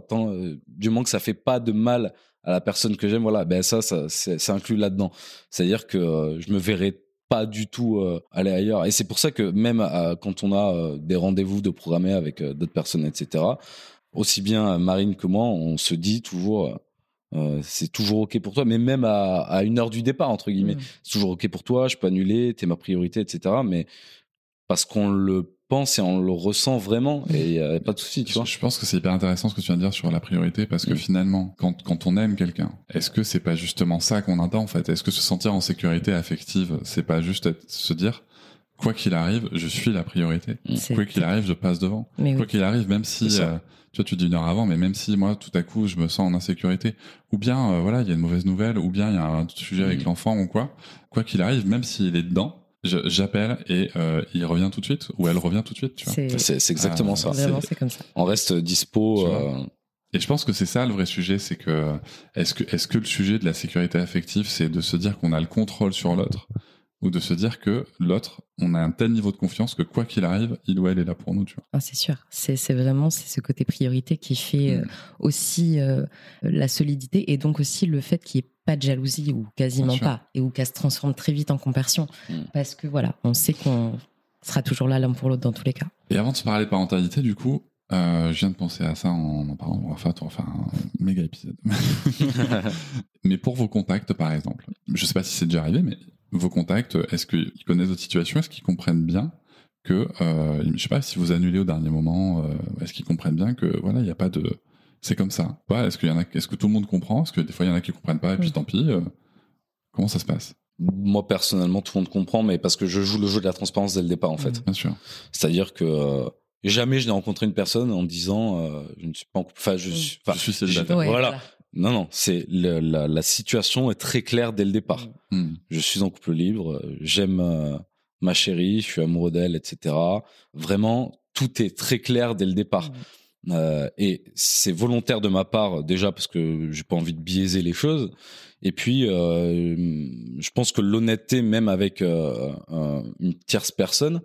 du moment que ça fait pas de mal à la personne que j'aime, voilà, ben ça c'est inclus là-dedans. C'est-à-dire que je me verrais pas du tout aller ailleurs. Et c'est pour ça que même quand on a des rendez-vous de programmer avec d'autres personnes, etc., aussi bien Marine que moi, on se dit toujours... c'est toujours ok pour toi, mais même à 1 heure du départ, entre guillemets, c'est toujours ok pour toi, je peux annuler, t'es ma priorité, etc. Mais parce qu'on le pense et on le ressent vraiment, et il n'y a pas de souci, tu vois. Je pense que c'est hyper intéressant ce que tu viens de dire sur la priorité, parce que finalement, quand on aime quelqu'un, est-ce que c'est pas justement ça qu'on attend en fait? Est-ce que se sentir en sécurité affective, c'est pas juste se dire, quoi qu'il arrive, je suis la priorité. Quoi qu'il arrive, je passe devant. Quoi qu'il arrive, même si tu vois, tu dis 1 heure avant, mais même si moi, tout à coup, je me sens en insécurité, ou bien, voilà, il y a une mauvaise nouvelle, ou bien il y a un sujet avec l'enfant ou quoi qu'il arrive, même s'il est dedans, j'appelle et il revient tout de suite, ou elle revient tout de suite, tu vois. C'est exactement ça. Vraiment, c'est comme ça. On reste dispo. Et je pense que c'est ça le vrai sujet, c'est que est-ce que le sujet de la sécurité affective, c'est de se dire qu'on a le contrôle sur l'autre, ou de se dire que l'autre, on a un tel niveau de confiance que quoi qu'il arrive, il ou elle est là pour nous, tu vois. Ah, c'est sûr. C'est vraiment ce côté priorité qui fait aussi la solidité, et donc aussi le fait qu'il n'y ait pas de jalousie, ou quasiment pas, et ou qu'elle se transforme très vite en compersion. Parce que voilà, on sait qu'on sera toujours là l'un pour l'autre dans tous les cas. Et avant de se parler de parentalité, du coup, je viens de penser à ça en parlant. On va faire un méga épisode. Mais pour vos contacts, par exemple, je sais pas si c'est déjà arrivé, mais vos contacts, est-ce qu'ils connaissent votre situation? Est-ce qu'ils comprennent bien que, je sais pas, si vous annulez au dernier moment, est-ce qu'ils comprennent bien que, voilà, il n'y a pas de... C'est comme ça. Ouais, est-ce que tout le monde comprend? Est-ce que des fois, il y en a qui comprennent pas, et puis tant pis. Comment ça se passe? Moi, personnellement, tout le monde comprend, mais parce que je joue le jeu de la transparence dès le départ, en fait. Bien sûr. C'est-à-dire que jamais je n'ai rencontré une personne en disant je ne suis pas en couple. Enfin, je suis célibataire. Voilà. Non, c'est la situation est très claire dès le départ. Je suis en couple libre, j'aime ma chérie, je suis amoureux d'elle, etc. Vraiment, tout est très clair dès le départ. Et c'est volontaire de ma part, déjà parce que j'ai pas envie de biaiser les choses. Et puis, je pense que l'honnêteté, même avec une tierce personne,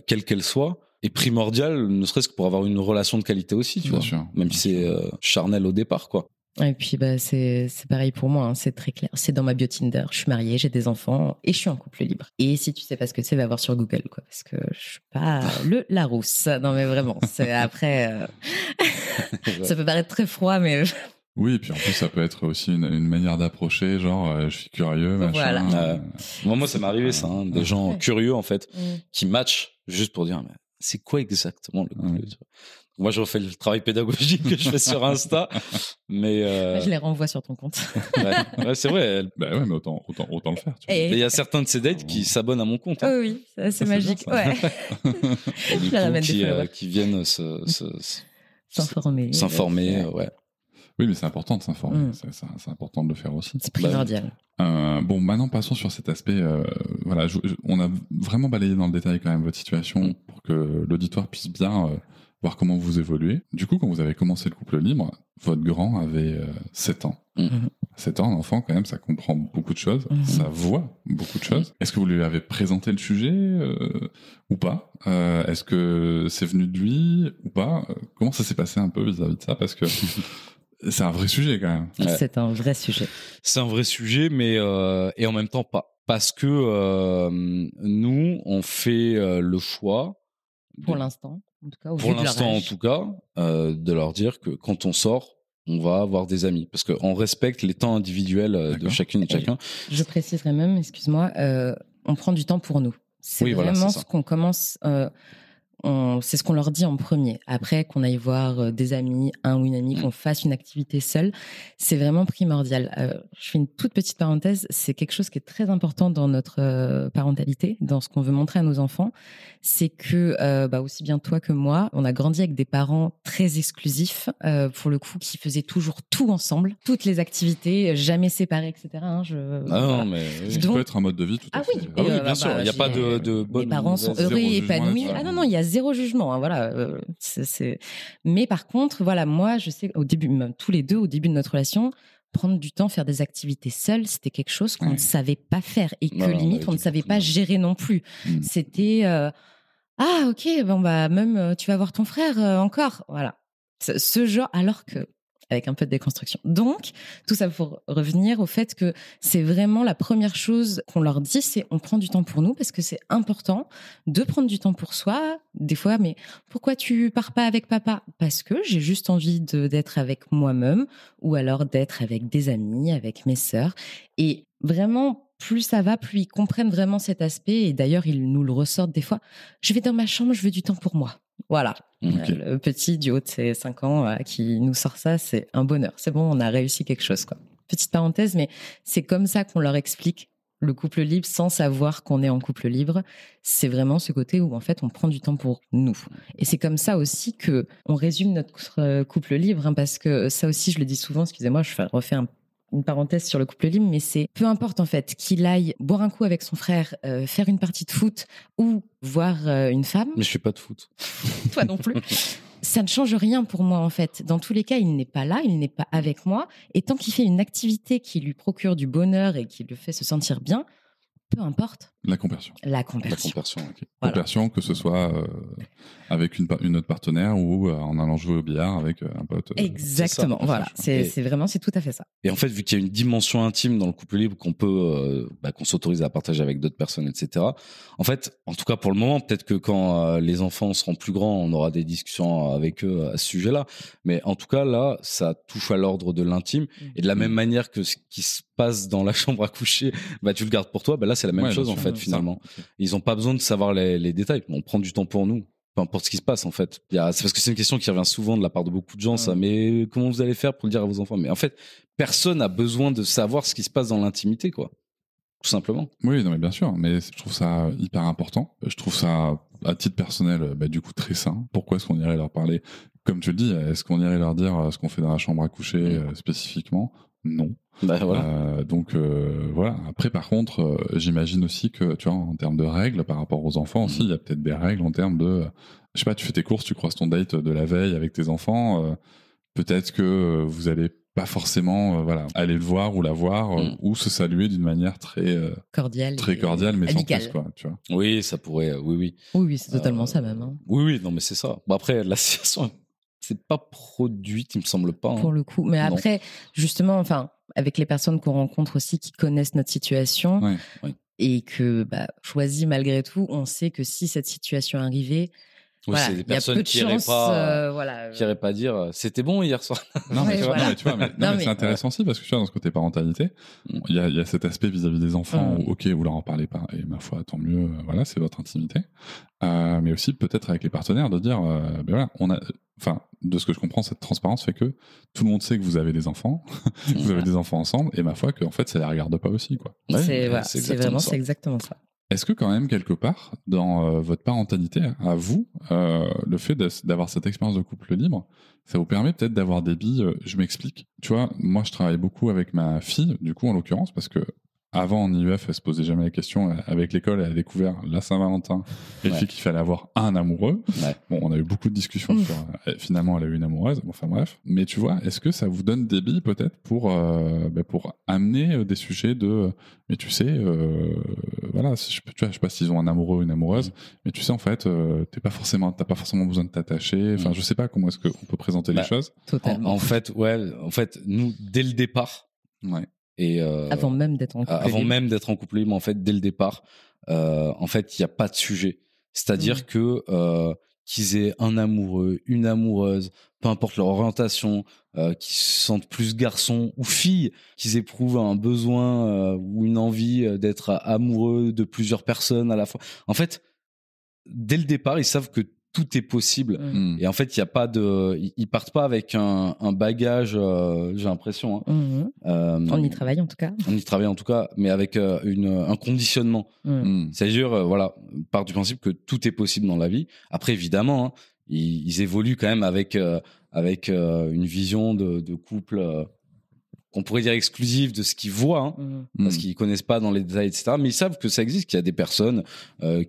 quelle qu'elle soit, est primordiale, ne serait-ce que pour avoir une relation de qualité aussi, tu vois. Sûr, même si c'est charnel au départ, quoi. Et puis c'est pareil pour moi, hein, c'est très clair. C'est dans ma bio Tinder. Je suis mariée, j'ai des enfants et je suis en couple libre. Et si tu sais pas ce que c'est, va voir sur Google, quoi, parce que je suis pas le Larousse. Non mais vraiment, c'est après. Ça peut paraître très froid, mais. Oui, et puis en plus ça peut être aussi une manière d'approcher, genre je suis curieux, machin. Voilà. Moi ça m'est arrivé ça, hein, des gens curieux en fait, qui matchent juste pour dire mais c'est quoi exactement le couple. Moi, je refais le travail pédagogique que je fais sur Insta, mais je les renvoie sur ton compte. ouais, c'est vrai. Bah ouais, mais autant le faire. Et il y a certains de ces dates qui s'abonnent à mon compte. Hein. Oh oui, c'est magique. Bien, ça. Ouais. Du coup, qui viennent s'informer. Ouais. Oui, mais c'est important de s'informer. C'est important de le faire aussi. C'est primordial. Bon, maintenant passons sur cet aspect. Voilà, on a vraiment balayé dans le détail quand même votre situation pour que l'auditoire puisse bien voir comment vous évoluez. Du coup, quand vous avez commencé le couple libre, votre grand avait 7 ans. 7 ans, un enfant, quand même, ça comprend beaucoup de choses, ça voit beaucoup de choses. Est-ce que vous lui avez présenté le sujet ou pas? Est-ce que c'est venu de lui ou pas? Comment ça s'est passé un peu vis-à-vis de ça? Parce que c'est un vrai sujet quand même. Ouais. C'est un vrai sujet. C'est un vrai sujet, mais et en même temps pas. Parce que nous, on fait le choix. Pour l'instant, en tout cas. Pour l'instant, en tout cas, de leur dire que quand on sort, on va avoir des amis. Parce qu'on respecte les temps individuels de chacune et chacun. Je préciserai même, excuse-moi, on prend du temps pour nous. C'est vraiment ce qu'on commence... c'est ce qu'on leur dit en premier. Après, qu'on aille voir des amis, un ou une amie, qu'on fasse une activité seule, c'est vraiment primordial. Je fais une toute petite parenthèse. C'est quelque chose qui est très important dans notre parentalité, dans ce qu'on veut montrer à nos enfants. C'est que, aussi bien toi que moi, on a grandi avec des parents très exclusifs, pour le coup, qui faisaient toujours tout ensemble, toutes les activités, jamais séparés, etc. Non, mais ça peut être un mode de vie tout à fait. Ah oui, bien sûr. Il n'y a pas de bonne. Les parents sont heureux et épanouis. Ah non, il y a zéro jugement, hein, voilà. Mais par contre, voilà, moi, je sais au début, même tous les deux, au début de notre relation, prendre du temps, faire des activités seules, c'était quelque chose qu'on ne savait pas faire et que limite on ne savait pas gérer non plus. C'était ok, bon bah même tu vas voir ton frère encore, voilà. Ce genre, alors que avec un peu de déconstruction. Donc, tout ça pour revenir au fait que c'est vraiment la première chose qu'on leur dit, c'est on prend du temps pour nous parce que c'est important de prendre du temps pour soi. Des fois, mais pourquoi tu pars pas avec papa ? Parce que j'ai juste envie d'être avec moi-même ou alors d'être avec des amis, avec mes sœurs. Et vraiment, plus ça va, plus ils comprennent vraiment cet aspect. Et d'ailleurs, ils nous le ressortent des fois. Je vais dans ma chambre, je veux du temps pour moi. Voilà. Okay. Le petit du haut de ses 5 ans qui nous sort ça, c'est un bonheur. C'est bon, on a réussi quelque chose, quoi. Petite parenthèse, mais c'est comme ça qu'on leur explique le couple libre sans savoir qu'on est en couple libre. C'est vraiment ce côté où, en fait, on prend du temps pour nous. Et c'est comme ça aussi que on résume notre couple libre, hein, parce que ça aussi, je le dis souvent, excusez-moi, je refais une parenthèse sur le couple libre, mais c'est peu importe en fait qu'il aille boire un coup avec son frère, faire une partie de foot ou voir une femme. Mais je fais pas de foot. Toi non plus. Ça ne change rien pour moi en fait. Dans tous les cas, il n'est pas là, il n'est pas avec moi. Et tant qu'il fait une activité qui lui procure du bonheur et qui le fait se sentir bien, peu importe. La compersion. La compersion. Okay. Voilà. Compersion, que ce soit avec une autre partenaire ou en allant jouer au billard avec un pote. Exactement, voilà. C'est vraiment, c'est tout à fait ça. Et en fait, vu qu'il y a une dimension intime dans le couple libre qu'on peut, qu'on s'autorise à partager avec d'autres personnes, etc. En fait, en tout cas pour le moment, peut-être que quand les enfants seront plus grands, on aura des discussions avec eux à ce sujet-là. Mais en tout cas, là, ça touche à l'ordre de l'intime. Et de la même manière que ce qui se passe dans la chambre à coucher, tu le gardes pour toi. Là, c'est la même chose en fait. Finalement, ils ont pas besoin de savoir les détails. On prend du temps pour nous, peu importe ce qui se passe en fait. C'est parce que c'est une question qui revient souvent de la part de beaucoup de gens. Ça, mais comment vous allez faire pour le dire à vos enfants ? Mais en fait, personne a besoin de savoir ce qui se passe dans l'intimité, quoi. Tout simplement. Oui, non, mais bien sûr. Mais je trouve ça hyper important. Je trouve ça, à titre personnel, du coup très sain. Pourquoi est-ce qu'on irait leur parler ? Comme tu le dis, est-ce qu'on irait leur dire ce qu'on fait dans la chambre à coucher spécifiquement ? Non. Voilà. Donc voilà. Après, par contre, j'imagine aussi que, tu vois, en termes de règles par rapport aux enfants aussi, il y a peut-être des règles en termes de, je sais pas, tu fais tes courses, tu croises ton date de la veille avec tes enfants, peut-être que vous allez pas forcément, aller le voir ou la voir ou se saluer d'une manière très cordiale, mais amicale. sans plus, quoi, tu vois. Oui, ça pourrait, oui. Oui, c'est totalement ça même. Hein. Oui, non, mais c'est ça. Bon, après, la situation, c'est pas produite, il me semble pas. Pour le coup. Mais non. après, justement, avec les personnes qu'on rencontre aussi qui connaissent notre situation et que, choisi malgré tout, on sait que si cette situation arrivait, c'est des personnes qui n'iraient pas dire c'était bon hier soir. Non, mais tu vois, mais c'est intéressant aussi parce que tu vois, dans ce côté parentalité, il y a cet aspect vis-à-vis des enfants où, ok, vous leur en parlez pas, et ma foi, tant mieux, c'est votre intimité. Mais aussi peut-être avec les partenaires de dire, de ce que je comprends, cette transparence fait que tout le monde sait que vous avez des enfants, vous avez des enfants ensemble, et ma foi, que en fait, ça les regarde pas aussi, quoi. C'est exactement ça. Est-ce que quand même, quelque part, dans votre parentalité, à vous, le fait d'avoir cette expérience de couple libre, ça vous permet peut-être d'avoir des billes, je m'explique. Tu vois, moi je travaille beaucoup avec ma fille, du coup en l'occurrence, parce que avant en IEF, elle se posait jamais la question. Avec l'école, elle a découvert la Saint-Valentin et le fait qu'il fallait avoir un amoureux. Bon, on a eu beaucoup de discussions sur. Finalement, elle a eu une amoureuse. Enfin bref. Mais tu vois, est-ce que ça vous donne des billes peut-être pour amener des sujets de. Mais tu sais, je sais pas s'ils ont un amoureux ou une amoureuse, mais tu sais en fait, t'as pas forcément besoin de t'attacher. Enfin, je sais pas comment est-ce qu'on peut présenter les choses. Totalement. En fait, nous dès le départ. Et avant même d'être en couple libre, en fait, dès le départ, en fait, il y a pas de sujet. C'est-à-dire que qu'ils aient un amoureux, une amoureuse, peu importe leur orientation, qu'ils se sentent plus garçons ou filles, qu'ils éprouvent un besoin ou une envie d'être amoureux de plusieurs personnes à la fois. En fait, dès le départ, ils savent que tout est possible. Et en fait, il y a pas ils partent pas avec un bagage, j'ai l'impression. On y travaille en tout cas. Mais avec un conditionnement. C'est-à-dire, part du principe que tout est possible dans la vie. Après, évidemment, ils évoluent quand même avec une vision de couple qu'on pourrait dire exclusive de ce qu'ils voient, parce qu'ils connaissent pas dans les détails, etc. Mais ils savent que ça existe, qu'il y a des personnes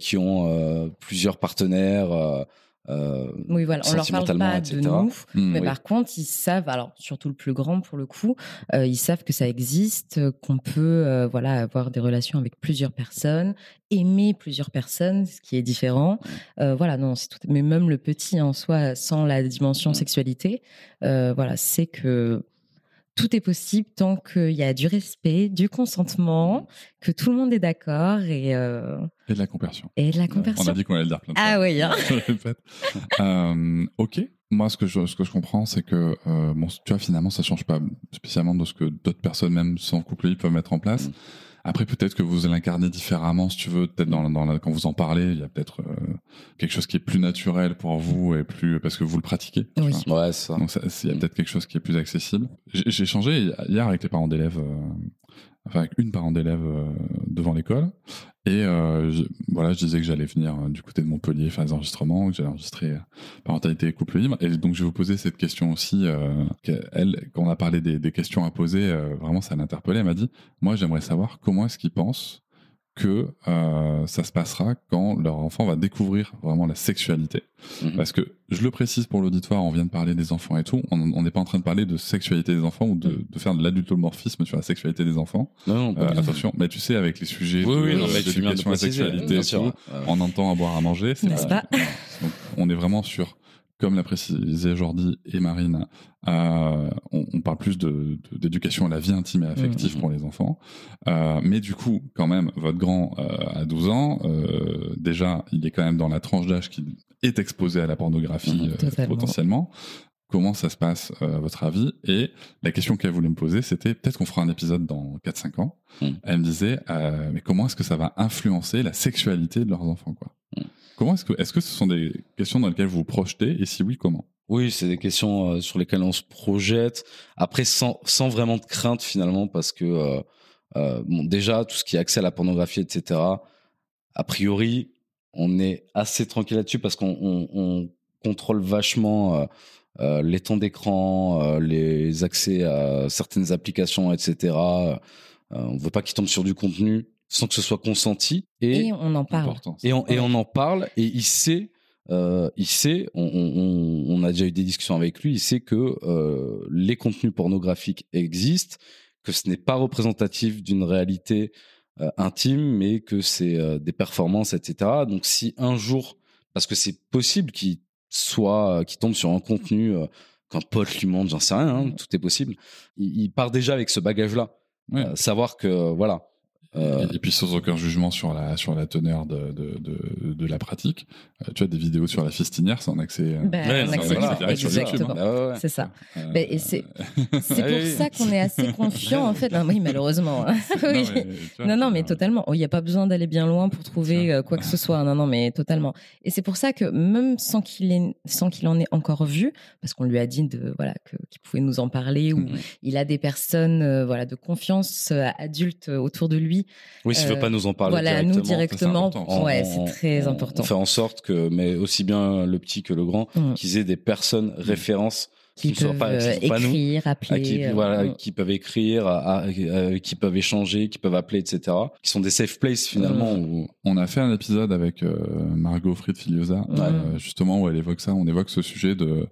qui ont plusieurs partenaires oui, voilà, on leur parle pas etc. de nous, mais par contre, ils savent, alors surtout le plus grand pour le coup, ils savent que ça existe, qu'on peut voilà, avoir des relations avec plusieurs personnes, aimer plusieurs personnes, ce qui est différent. Voilà, non, c'est tout. Mais même le petit en soi, sans la dimension sexualité, voilà, c'est que tout est possible tant qu'il y a du respect, du consentement, que tout le monde est d'accord et de la compersion. Et de la compersion. On a dit qu'on allait le dire plein de fois. Ah oui. Hein. Je répète. Ok. Moi, ce que je comprends, c'est que bon, tu vois, finalement, ça change pas spécialement de ce que d'autres personnes, même sans couple libre, peuvent mettre en place. Après, peut-être que vous l'incarnez différemment, si tu veux. Peut-être quand vous en parlez, il y a peut-être quelque chose qui est plus naturel pour vous et plus parce que vous le pratiquez. Oui. Ouais, c'est ça. Donc, il y a peut-être quelque chose qui est plus accessible. J'ai échangé hier avec les parents d'élèves, enfin avec une parent d'élève devant l'école, et voilà, je disais que j'allais venir du côté de Montpellier faire des enregistrements, que j'allais enregistrer parentalité et couple libre, et donc je vais vous poser cette question aussi. Elle, quand on a parlé des questions à poser, vraiment ça l'interpellait. Elle m'a dit, moi j'aimerais savoir comment est-ce qu'ils pensent que ça se passera quand leur enfant va découvrir vraiment la sexualité. Parce que, je le précise pour l'auditoire, on vient de parler des enfants et tout, on n'est pas en train de parler de sexualité des enfants ou de faire de l'adultomorphisme sur la sexualité des enfants. Non, attention, mais tu sais, avec les sujets d'éducation à la sexualité et tout, on entend à boire, à manger. N'est-ce pas ? Donc, on est vraiment sur, comme l'a précisé Jordi et Marine, on parle plus d'éducation à la vie intime et affective pour les enfants. Mais du coup, quand même, votre grand à 12 ans, déjà, il est quand même dans la tranche d'âge qui est exposé à la pornographie potentiellement. Comment ça se passe, à votre avis? Et la question qu'elle voulait me poser, c'était peut-être qu'on fera un épisode dans 4-5 ans. Elle me disait, mais comment est-ce que ça va influencer la sexualité de leurs enfants, quoi? Comment est-ce que ce sont des questions dans lesquelles vous vous projetez, et si oui, comment? Oui, c'est des questions sur lesquelles on se projette. Après, sans vraiment de crainte finalement, parce que bon, déjà tout ce qui est accès à la pornographie, etc. A priori, on est assez tranquille là-dessus parce qu'on contrôle vachement les temps d'écran, les accès à certaines applications, etc. On veut pas qu'ils tombent sur du contenu sans que ce soit consenti. Et on en parle. Et on en parle, et il sait, on a déjà eu des discussions avec lui, il sait que les contenus pornographiques existent, que ce n'est pas représentatif d'une réalité intime, mais que c'est des performances, etc. Donc si un jour, parce que c'est possible qu'il tombe sur un contenu qu'un pote lui montre, j'en sais rien, hein, tout est possible, il part déjà avec ce bagage-là. Savoir que, voilà. Et puis sans aucun jugement sur la teneur de la pratique. Tu as des vidéos sur la fistinière, c'est en accès, direct sur YouTube. C'est ça. Et c'est pour ça qu'on est assez confiant en fait. Oui, malheureusement. Non, mais totalement. Il n'y a pas besoin d'aller bien loin pour trouver quoi que ce soit. Non, mais totalement. Et c'est pour ça que même sans qu'il en ait encore vu, parce qu'on lui a dit qu'il pouvait nous en parler, ou il a des personnes de confiance adultes autour de lui. Oui, s'il veut pas nous en parler directement. C'est très important. On fait en sorte que, mais aussi bien le petit que le grand, qu'ils aient des personnes références qui peuvent écrire, appeler, qui peuvent écrire, qui peuvent échanger, qui peuvent appeler, etc. Qui sont des safe places finalement. Où... On a fait un épisode avec Margot Fried-Filiosa, justement, où elle évoque ça. On évoque ce sujet de...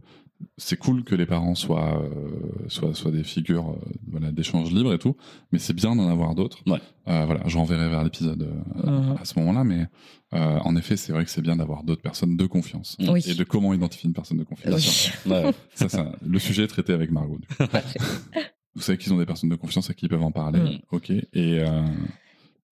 C'est cool que les parents soient des figures d'échange libre et tout, mais c'est bien d'en avoir d'autres. Je renverrai vers l'épisode à ce moment-là, mais en effet, c'est vrai que c'est bien d'avoir d'autres personnes de confiance. Et de comment identifier une personne de confiance. Ça, le sujet est traité avec Margot. Vous savez qu'ils ont des personnes de confiance à qui ils peuvent en parler. Ok. Et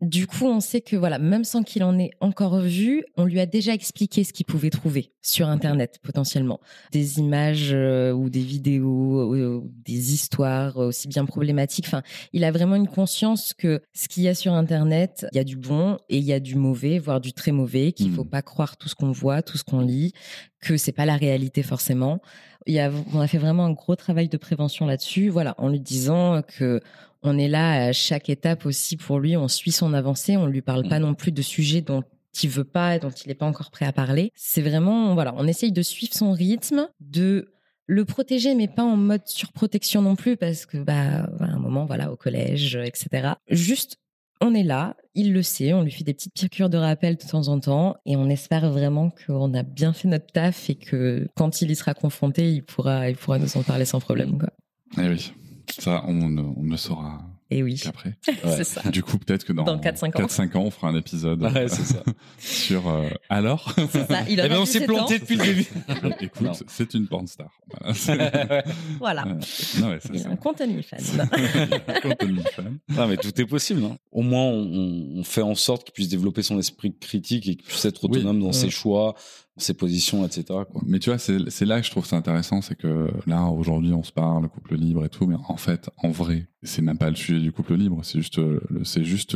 du coup, on sait que même sans qu'il en ait encore vu, on lui a déjà expliqué ce qu'il pouvait trouver sur Internet, potentiellement. Des images ou des vidéos, ou des histoires aussi bien problématiques. Enfin, il a vraiment une conscience que ce qu'il y a sur Internet, il y a du bon et il y a du mauvais, voire du très mauvais, qu'il faut pas croire tout ce qu'on voit, tout ce qu'on lit, que c'est pas la réalité forcément. On a fait vraiment un gros travail de prévention là-dessus, en lui disant que on est là à chaque étape aussi pour lui, on suit son avancée, on lui parle pas non plus de sujets dont il veut pas, dont il est pas encore prêt à parler. C'est vraiment, on essaye de suivre son rythme, de le protéger, mais pas en mode surprotection non plus, parce que, à un moment, au collège, etc. Juste on est là, il le sait, on lui fait des petites piqûres de rappel de temps en temps et on espère vraiment qu'on a bien fait notre taf et que quand il y sera confronté, il pourra nous en parler sans problème, quoi. Eh oui, ça, on ne saura et oui. qu'après. C'est ça. Du coup, peut-être que dans 4-5 ans, on fera un épisode c'est ça. sur alors. C'est ça. Il on s'est planté depuis le début. Écoute, c'est une porn star. Voilà. Non, ouais, il y a un compte OnlyFans. Non, mais tout est possible. Hein. Au moins, on fait en sorte qu'il puisse développer son esprit critique et qu'il puisse être autonome dans ses choix, ses positions, etc. quoi. Mais tu vois, c'est là que je trouve ça intéressant, c'est que là, aujourd'hui, on se parle, couple libre et tout, mais en fait, en vrai, c'est même pas le sujet du couple libre, c'est juste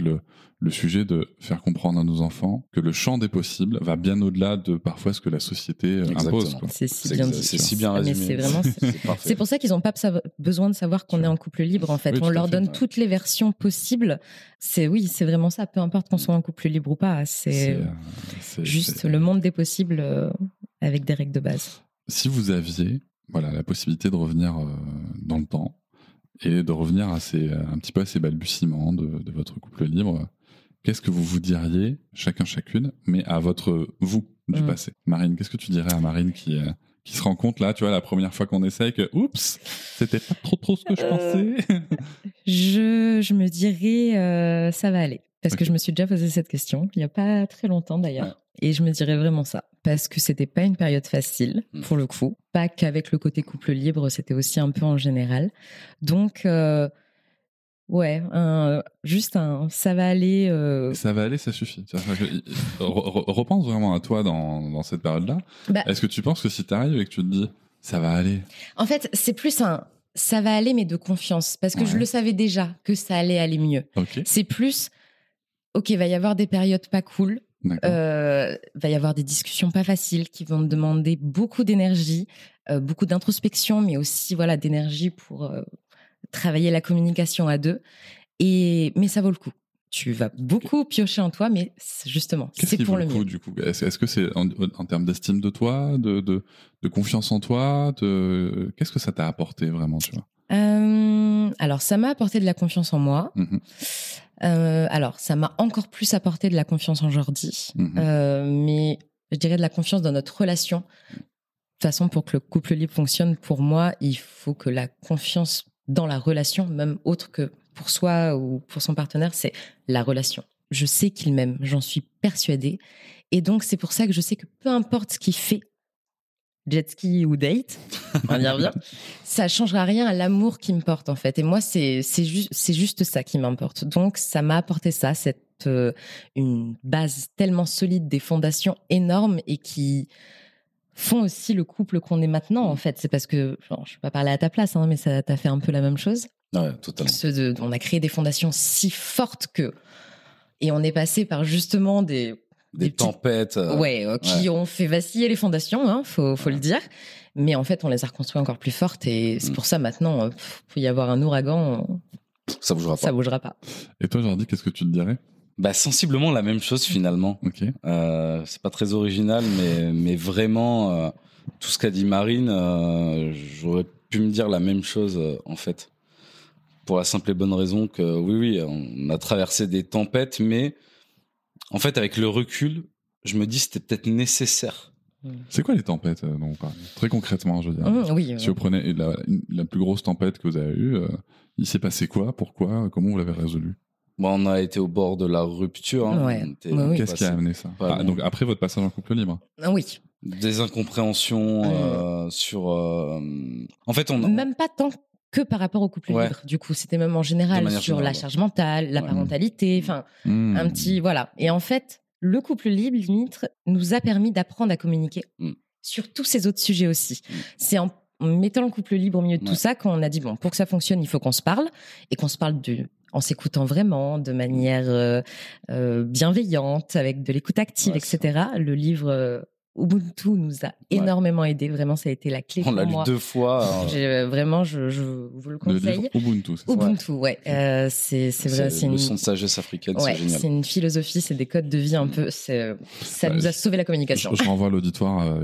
le sujet de faire comprendre à nos enfants que le champ des possibles va bien au-delà de parfois ce que la société impose. Quoi. C'est si bien dit. C'est si bien résumé. Mais c'est vraiment, c'est pour ça qu'ils n'ont pas besoin de savoir qu'on est en couple libre, en fait. Oui, on leur donne toutes les versions possibles. C'est vraiment ça, peu importe qu'on soit en couple libre ou pas. C'est juste le monde des possibles avec des règles de base. Si vous aviez la possibilité de revenir dans le temps et de revenir un petit peu à ces balbutiements de votre couple libre, qu'est-ce que vous diriez, chacune, mais à votre vous du passé? Marine, qu'est-ce que tu dirais à Marine qui se rend compte là, tu vois, la première fois qu'on essaye que, oups, c'était pas trop ce que je pensais? Je me dirais, ça va aller. Parce que je me suis déjà posé cette question, il n'y a pas très longtemps d'ailleurs. Ouais. Et je me dirais vraiment ça. Parce que c'était pas une période facile, pour le coup. Pas qu'avec le côté couple libre, c'était aussi un peu en général. Donc, juste un ça va aller. Ça va aller, ça suffit. Repense vraiment à toi dans cette période-là. Est-ce que tu penses que si t'arrives et que tu te dis ça va aller? En fait, c'est plus un ça va aller, mais de confiance. Parce que je le savais déjà que ça allait aller mieux. Okay. C'est plus, il va y avoir des périodes pas cool. Va y avoir des discussions pas faciles qui vont me demander beaucoup d'énergie, beaucoup d'introspection, mais aussi d'énergie pour travailler la communication à deux. Mais ça vaut le coup. Tu vas beaucoup piocher en toi, mais justement, c'est pour le mieux. Du coup, est-ce que c'est en termes d'estime de toi, de confiance en toi, qu'est-ce que ça t'a apporté vraiment, tu vois? Alors, ça m'a apporté de la confiance en moi. Alors, ça m'a encore plus apporté de la confiance en Jordi, mais je dirais de la confiance dans notre relation. De toute façon, pour que le couple libre fonctionne, pour moi, il faut que la confiance dans la relation, même autre que pour soi ou pour son partenaire, c'est la relation. Je sais qu'il m'aime, j'en suis persuadée. Et donc, c'est pour ça que je sais que peu importe ce qu'il fait, jet ski ou date, on y revient, ça changera rien à l'amour qu'il me porte en fait. Et moi, c'est juste ça qui m'importe. Donc, ça m'a apporté ça, une base tellement solide, des fondations énormes et qui font aussi le couple qu'on est maintenant en fait. C'est parce que, je ne vais pas parler à ta place, mais ça t'a fait un peu la même chose. Ouais, totalement. On a créé des fondations si fortes et on est passé par justement des tempêtes. Qui ont fait vaciller les fondations, faut le dire. Mais en fait, on les a reconstruites encore plus fortes et c'est pour ça maintenant, peut y avoir un ouragan, ça bougera pas. Ça bougera pas. Et toi, Jordi, qu'est-ce que tu te dirais? Sensiblement la même chose finalement. Okay. C'est pas très original, mais vraiment, tout ce qu'a dit Marine, j'aurais pu me dire la même chose en fait. Pour la simple et bonne raison que oui, on a traversé des tempêtes, mais en fait, avec le recul, je me dis c'était peut-être nécessaire. C'est quoi les tempêtes dont on parle? Très concrètement, je veux dire. Oui, si vous prenez la plus grosse tempête que vous avez eue, il s'est passé quoi? Pourquoi? Comment vous l'avez résolu? On a été au bord de la rupture. Qu'est-ce qui a amené ça? Donc après votre passage en couple libre? Oui. Des incompréhensions sur... En fait, Même pas tant que par rapport au couple libre. Du coup, c'était même en général sur la charge mentale, la parentalité, un petit... Voilà. Et en fait, le couple libre, limite, nous a permis d'apprendre à communiquer sur tous ces autres sujets aussi. C'est en mettant le couple libre au milieu de tout ça qu'on a dit, pour que ça fonctionne, il faut qu'on se parle et qu'on se parle en s'écoutant vraiment, de manière bienveillante, avec de l'écoute active, etc. Le livre Ubuntu nous a énormément aidé. Vraiment, ça a été la clé pour moi. On l'a lu 2 fois. Vraiment, je vous le conseille. Le livre Ubuntu, c'est ça? Ubuntu, c'est vrai. C'est une leçon de sagesse africaine, c'est génial. C'est une philosophie, c'est des codes de vie un peu. Ça nous a sauvé la communication. Je renvoie l'auditoire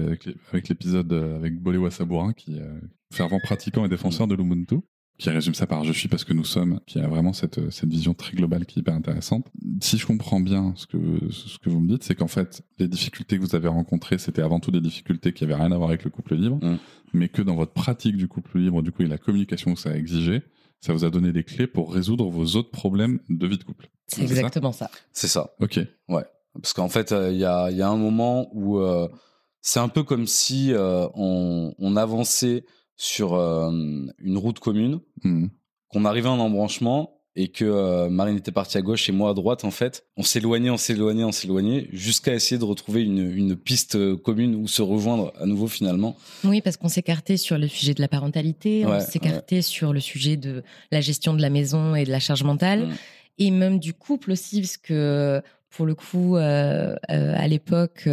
avec l'épisode avec Bolé Wassabourin, qui est fervent pratiquant et défenseur de l'Ubuntu. qui résume ça par « je suis parce que nous sommes », qui a vraiment cette vision très globale qui est hyper intéressante. Si je comprends bien ce que vous me dites, c'est qu'en fait, les difficultés que vous avez rencontrées, c'était avant tout des difficultés qui n'avaient rien à voir avec le couple libre, mais que dans votre pratique du couple libre, du coup, et la communication que ça a exigé, ça vous a donné des clés pour résoudre vos autres problèmes de vie de couple. C'est exactement ça. C'est ça. Ok. Ouais. Parce qu'en fait, il y a un moment où c'est un peu comme si on avançait sur une route commune, qu'on arrivait à un embranchement et que Marine était partie à gauche et moi à droite. En fait, on s'éloignait jusqu'à essayer de retrouver une piste commune où se rejoindre à nouveau finalement. Oui, parce qu'on s'écartait sur le sujet de la parentalité, on s'écartait sur le sujet de la gestion de la maison et de la charge mentale, et même du couple aussi, parce que pour le coup, à l'époque,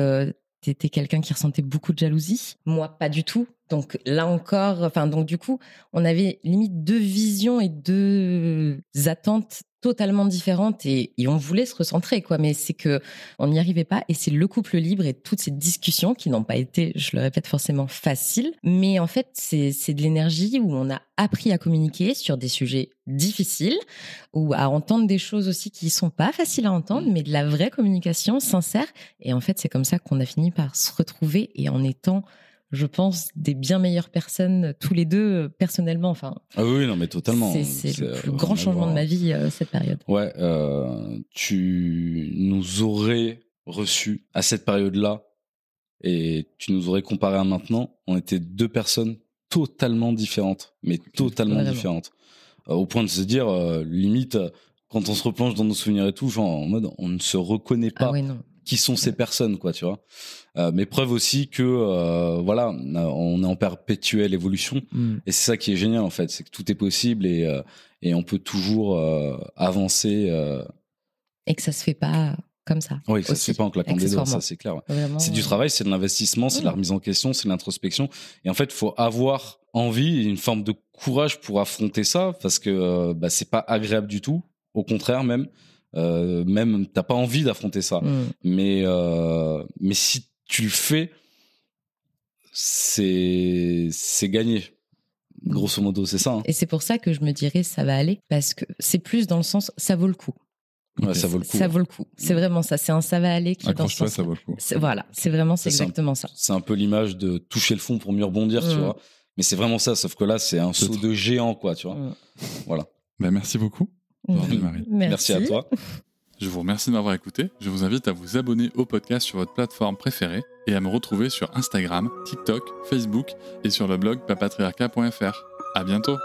t'étais quelqu'un qui ressentait beaucoup de jalousie. Moi, pas du tout. Donc là encore, donc du coup, on avait limite deux visions et deux attentes totalement différentes et on voulait se recentrer, quoi. Mais c'est que on n'y arrivait pas et c'est le couple libre et toutes ces discussions qui n'ont pas été, je le répète, forcément faciles. Mais en fait, c'est de l'énergie où on a appris à communiquer sur des sujets difficiles ou à entendre des choses aussi qui sont pas faciles à entendre, mais de la vraie communication sincère. Et en fait, c'est comme ça qu'on a fini par se retrouver et en étant, je pense, des bien meilleures personnes, tous les deux, personnellement. Enfin, ah oui, non, mais totalement. C'est le plus grand changement de ma vie, cette période. Ouais, tu nous aurais reçus à cette période-là et tu nous aurais comparé à maintenant. On était deux personnes totalement différentes, mais totalement différentes. Au point de se dire, limite, quand on se replonge dans nos souvenirs et tout, genre en mode, on ne se reconnaît pas. Ah ouais, non. Qui sont ces personnes, quoi, tu vois. Mais preuve aussi que, voilà, on est en perpétuelle évolution. Et c'est ça qui est génial, en fait. C'est que tout est possible et on peut toujours avancer. Et que ça se fait pas comme ça. Oui, ça se fait pas en claquant des doigts, ça, c'est clair. Ouais. Vraiment, c'est du travail, c'est de l'investissement, c'est de la remise en question, c'est de l'introspection. Et en fait, il faut avoir envie et une forme de courage pour affronter ça parce que c'est pas agréable du tout. Au contraire, même t'as pas envie d'affronter ça, mais si tu le fais, c'est gagné, grosso modo, c'est ça, hein. Et c'est pour ça que je me dirais ça va aller, parce que c'est plus dans le sens ça vaut le coup. Ouais, ça vaut le coup. Ça vaut le coup. C'est vraiment ça. C'est un ça va aller qui est dans ce sens. Ça vaut le coup. Voilà. C'est vraiment, c'est exactement ça. C'est un peu l'image de toucher le fond pour mieux rebondir, tu vois. Mais c'est vraiment ça, sauf que là, c'est un saut de géant, quoi, tu vois. Voilà. Merci beaucoup. Marie. Merci à toi. Je vous remercie de m'avoir écouté. Je vous invite à vous abonner au podcast sur votre plateforme préférée et à me retrouver sur Instagram, TikTok, Facebook et sur le blog papatriarca.fr. À bientôt.